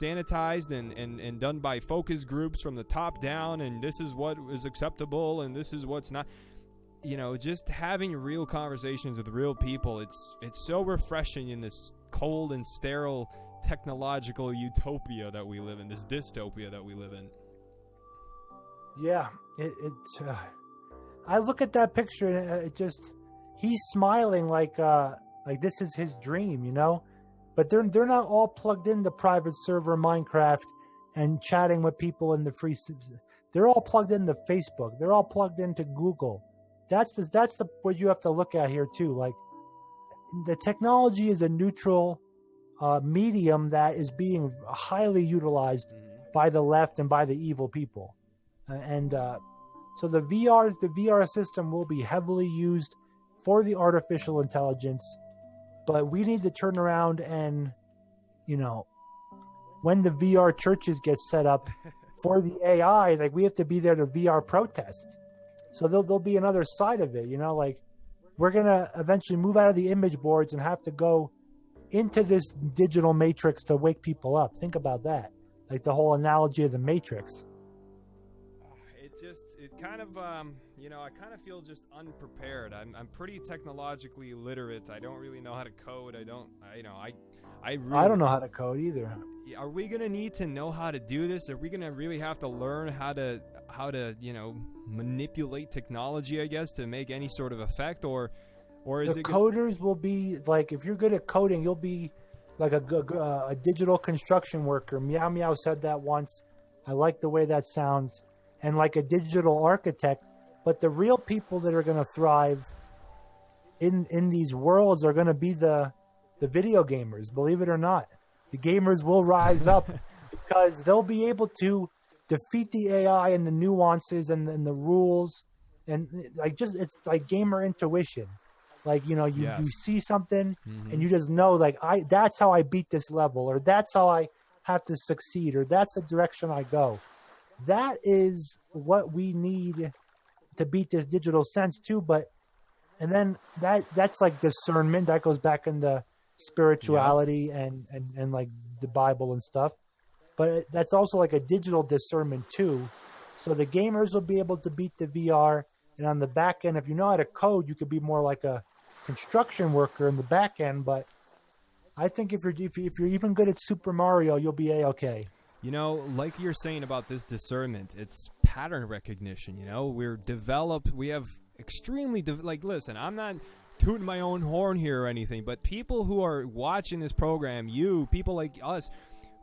sanitized and done by focus groups from the top down, and this is what is acceptable and this is what's not. Just having real conversations with real people, it's so refreshing in this cold and sterile technological utopia that we live in, this dystopia that we live in. Yeah, I look at that picture and he's smiling like this is his dream, but they're not all plugged into private server Minecraft and chatting with people in the free. They're all plugged into Facebook. They're all plugged into Google. That's what you have to look at here too. Like, the technology is a neutral medium that is being highly utilized by the left and by the evil people, so the VR system will be heavily used for the artificial intelligence, but we need to turn around and when the VR churches get set up for the AI, like we have to be there to VR protest. So there'll be another side of it, like we're going to eventually move out of the image boards and have to go into this digital matrix to wake people up. Think about that. Like the whole analogy of the Matrix. It kind of, I kind of feel just unprepared. I'm pretty technologically illiterate. I don't really know how to code. I don't know how to code either. Are we going to need to know how to do this? Are we going to really have to learn how to, manipulate technology, I guess, to make any sort of effect? Or is the it coders will be like, if you're good at coding, you'll be like a digital construction worker. Meow Meow said that once. I like the way that sounds. And like a digital architect. But the real people that are going to thrive in these worlds are going to be the video gamers, believe it or not. The gamers will rise up because they'll be able to defeat the AI and the nuances and the rules. And it's like gamer intuition. Like, you see something and you just know, like, that's how I beat this level, or that's how I have to succeed, or that's the direction I go. That is what we need to beat this digital sense too. And then that's like discernment that goes back into spirituality and like the Bible and stuff. But that's also like a digital discernment too. So the gamers will be able to beat the VR, and on the back end, if you know how to code, you could be more like a construction worker in the back end. But I think if you're even good at Super Mario, you'll be A-okay. Like you're saying about this discernment, it's pattern recognition. We have extremely listen, I'm not tooting my own horn here or anything, but people who are watching this program, people like us,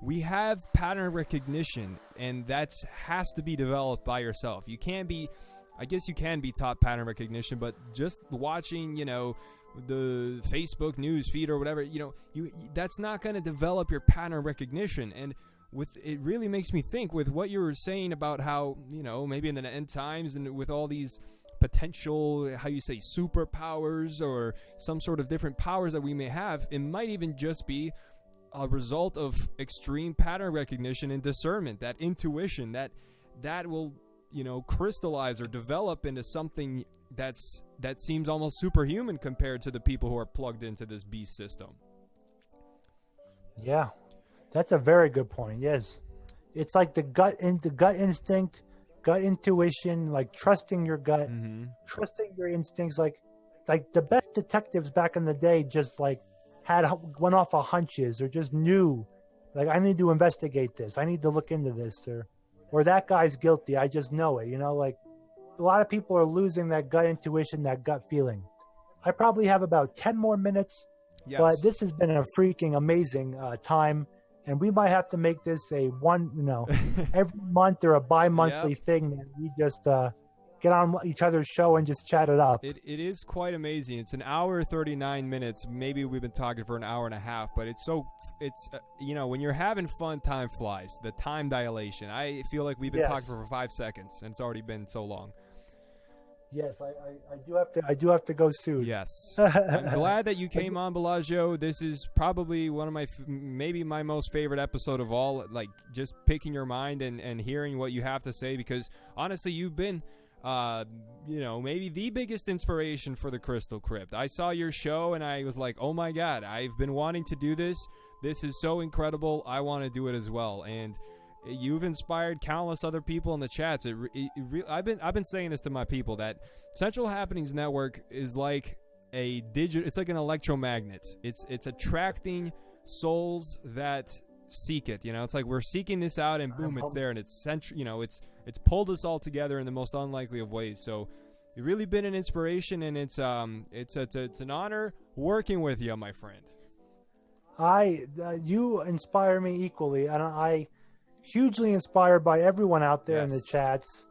we have pattern recognition, and that has to be developed by yourself. You can't be, I guess you can be taught pattern recognition, but just watching, the Facebook news feed or whatever, that's not going to develop your pattern recognition. And it really makes me think with what you were saying about how, maybe in the end times and with all these potential, superpowers or some sort of different powers that we may have, it might even just be a result of extreme pattern recognition and discernment, that intuition that will, crystallize or develop into something that seems almost superhuman compared to the people who are plugged into this beast system. Yeah. That's a very good point. Yes. It's like the gut instinct, gut intuition, like trusting your gut, trusting your instincts. Like the best detectives back in the day just like went off of hunches, or just knew, like, I need to investigate this. I need to look into this, or that guy's guilty. I just know it. Like a lot of people are losing that gut intuition, that gut feeling. I probably have about 10 more minutes, but this has been a freaking amazing time. And we might have to make this a every month or a bi-monthly thing. And we just get on each other's show and just chat it up. It is quite amazing. It's an hour 39 minutes. Maybe we've been talking for an hour and a half, but it's when you're having fun, time flies. The time dilation. I feel like we've been talking for 5 seconds, and it's already been so long. Yes, I do have to go soon. Yes. I'm glad that you came on, Bellagio. This is probably one of maybe my most favorite episode of all, like just picking your mind and hearing what you have to say, because honestly, you've been, maybe the biggest inspiration for the Crystal Crypt. I saw your show and I was like, oh my God, I've been wanting to do this. This is so incredible. I want to do it as well. And you've inspired countless other people in the chats. I've been saying this to my people, that Central Happenings Network is like it's like an electromagnet. It's attracting souls that seek it. It's like we're seeking this out, and boom, it's there, and it's it's pulled us all together in the most unlikely of ways. So you've really been an inspiration, and it's an honor working with you, my friend. You inspire me equally, and I hugely inspired by everyone out there in the chats,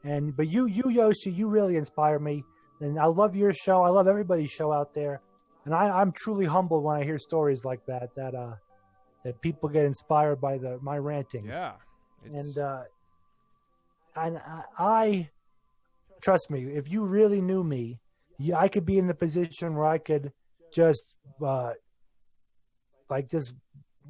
but you Yoshi, you really inspire me, and I love your show. I love everybody's show out there, and I'm truly humbled when I hear stories like that people get inspired by my rantings. And I trust me, if you really knew me, I could be in the position where I could just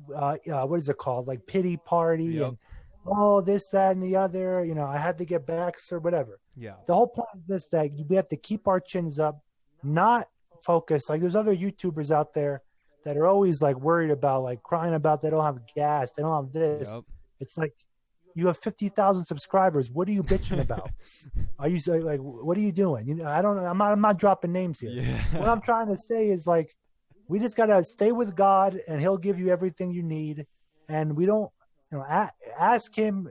what is it called? Like pity party and oh, this, that, and the other. I had to get backs or whatever. Yeah. The whole point is this: that we have to keep our chins up, not focus. Like there's other YouTubers out there that are always like worried about, like crying about they don't have gas, they don't have this. Yep. It's like you have 50,000 subscribers. What are you bitching about? Are you like what are you doing? I don't know. I'm not dropping names here. Yeah. What I'm trying to say is like we just gotta stay with God, and He'll give you everything you need. And we don't, ask Him,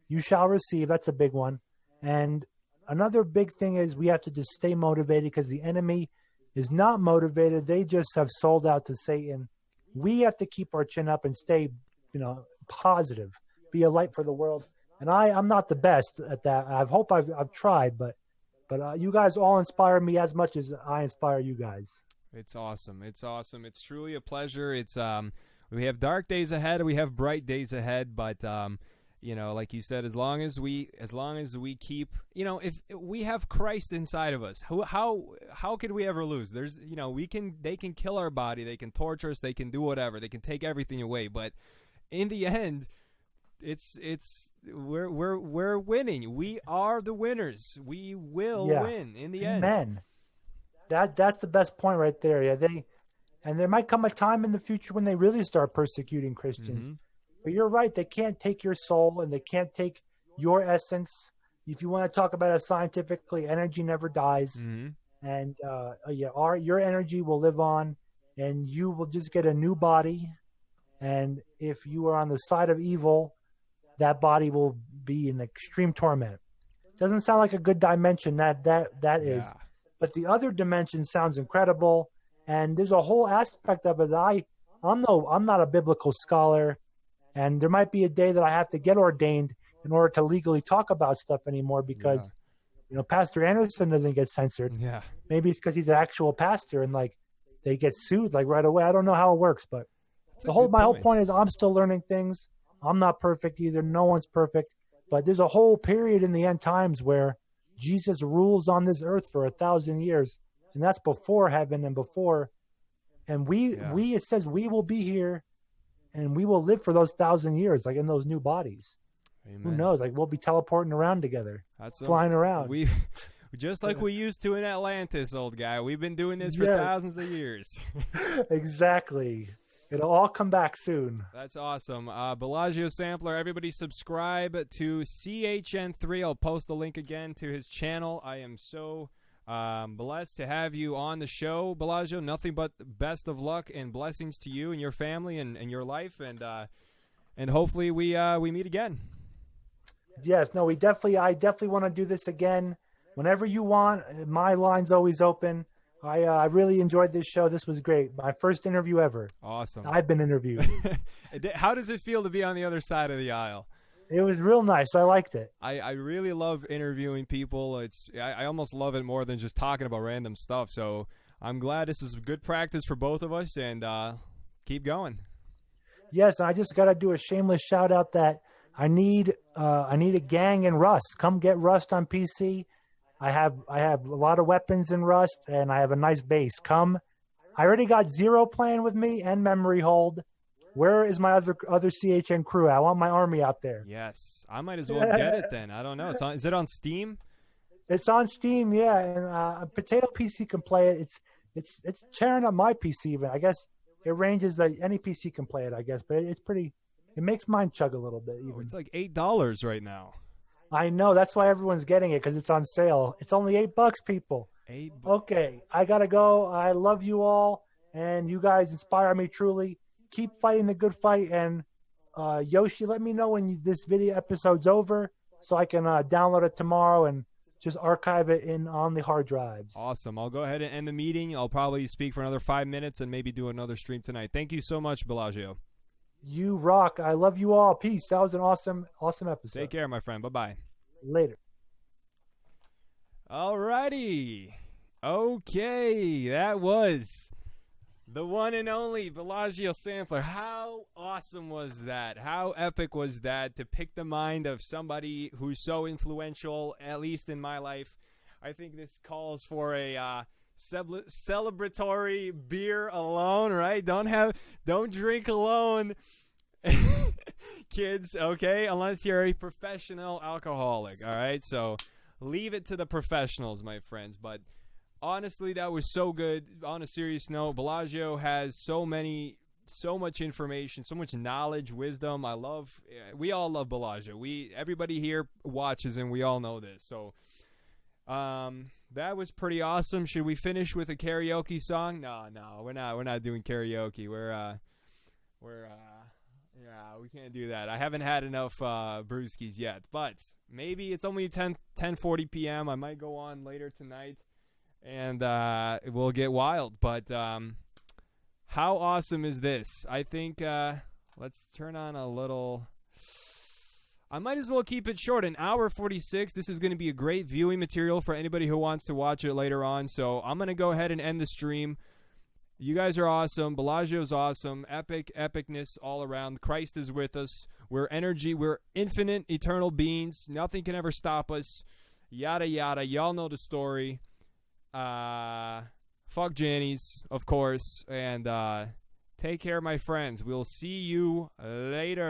you shall receive. That's a big one. And another big thing is we have to just stay motivated, because the enemy is not motivated. They just have sold out to Satan. We have to keep our chin up and stay, positive, be a light for the world. And I'm not the best at that. I hope I've tried, but you guys all inspire me as much as I inspire you guys. It's awesome. It's awesome. It's truly a pleasure. It's we have dark days ahead, we have bright days ahead, but like you said, as long as we keep, if we have Christ inside of us, how could we ever lose? There's, they can kill our body, they can torture us, they can do whatever, they can take everything away, but in the end, we're winning. We are the winners. We will win in the end. Amen. That's the best point right there. Yeah, and there might come a time in the future when they really start persecuting Christians. Mm-hmm. But you're right. They can't take your soul, and they can't take your essence. If you want to talk about it scientifically, energy never dies. Mm-hmm. And your energy will live on, and you will just get a new body. And if you are on the side of evil, that body will be in extreme torment. Doesn't sound like a good dimension. That is. But the other dimension sounds incredible. And there's a whole aspect of it that I'm not a biblical scholar, and there might be a day that I have to get ordained in order to legally talk about stuff anymore, because Pastor Anderson doesn't get censored. Yeah. Maybe it's because he's an actual pastor, and like they get sued like right away. I don't know how it works, but my whole point is I'm still learning things. I'm not perfect either. No one's perfect, but there's a whole period in the end times where Jesus rules on this earth for 1,000 years. And that's before heaven and before. And it says we will be here and we will live for those 1,000 years, like in those new bodies. Amen. Who knows? Like we'll be teleporting around together, flying around. Just like we used to in Atlantis, old guy. We've been doing this for thousands of years. Exactly. It'll all come back soon. That's awesome. Bellagio Sampler, everybody subscribe to CHN3. I'll post the link again to his channel. I am so blessed to have you on the show, Bellagio. Nothing but best of luck and blessings to you and your family and your life, and hopefully we meet again. Yes, no, I definitely want to do this again whenever you want. My line's always open. I really enjoyed this show. This was great. My first interview ever. Awesome. I've been interviewed. How does it feel to be on the other side of the aisle? It was real nice. I liked it. I really love interviewing people. I almost love it more than just talking about random stuff. So I'm glad this is good practice for both of us, and keep going. Yes, I just got to do a shameless shout out that I need a gang in Rust. Come get Rust on PC. I have a lot of weapons in Rust, and I have a nice base. Come. I already got Zero playing with me and Memory Hold. Where is my other CHN crew? I want my army out there. Yes, I might as well get it then. I don't know. Is it on Steam? It's on Steam, yeah. And Potato PC can play it. It's tearing up my PC even. I guess it ranges that any PC can play it, I guess. But it's pretty. It makes mine chug a little bit even. It's like $8 right now. I know. That's why everyone's getting it, because it's on sale. It's only $8, people. $8. Okay, I gotta go. I love you all, and you guys inspire me truly. Keep fighting the good fight, and Yoshi, let me know when this video episode's over, so I can download it tomorrow and just archive it on the hard drives. Awesome. I'll go ahead and end the meeting. I'll probably speak for another 5 minutes and maybe do another stream tonight. Thank you so much, Bellagio. You rock. I love you all. Peace. That was an awesome episode. Take care, my friend. Bye-bye. Later. Alrighty. Okay. That was the one and only Bellagio Sampler. How awesome was that? How epic was that to pick the mind of somebody who's so influential, at least in my life? I think this calls for a celebratory beer alone, right? Don't drink alone. kids, okay? Unless you're a professional alcoholic, all right? So leave it to the professionals, my friends. But honestly, that was so good. On a serious note, Bellagio has so much information, so much knowledge, wisdom. We all love Bellagio. Everybody here watches, and we all know this. So that was pretty awesome. Should we finish with a karaoke song? No, we're not doing karaoke. We can't do that. I haven't had enough brewskis yet, but maybe it's only 10:40 p.m. I might go on later tonight, and it will get wild. But how awesome is this? I think let's turn on a little. I might as well keep it short. An hour 46. This is going to be a great viewing material for anybody who wants to watch it later on. So I'm going to go ahead and end the stream. You guys are awesome. Bellagio's awesome. Epicness all around. Christ is with us. We're energy. We're infinite, eternal beings. Nothing can ever stop us. Yada, yada. Y'all know the story. Fuck Jannies, of course. And take care, my friends. We'll see you later.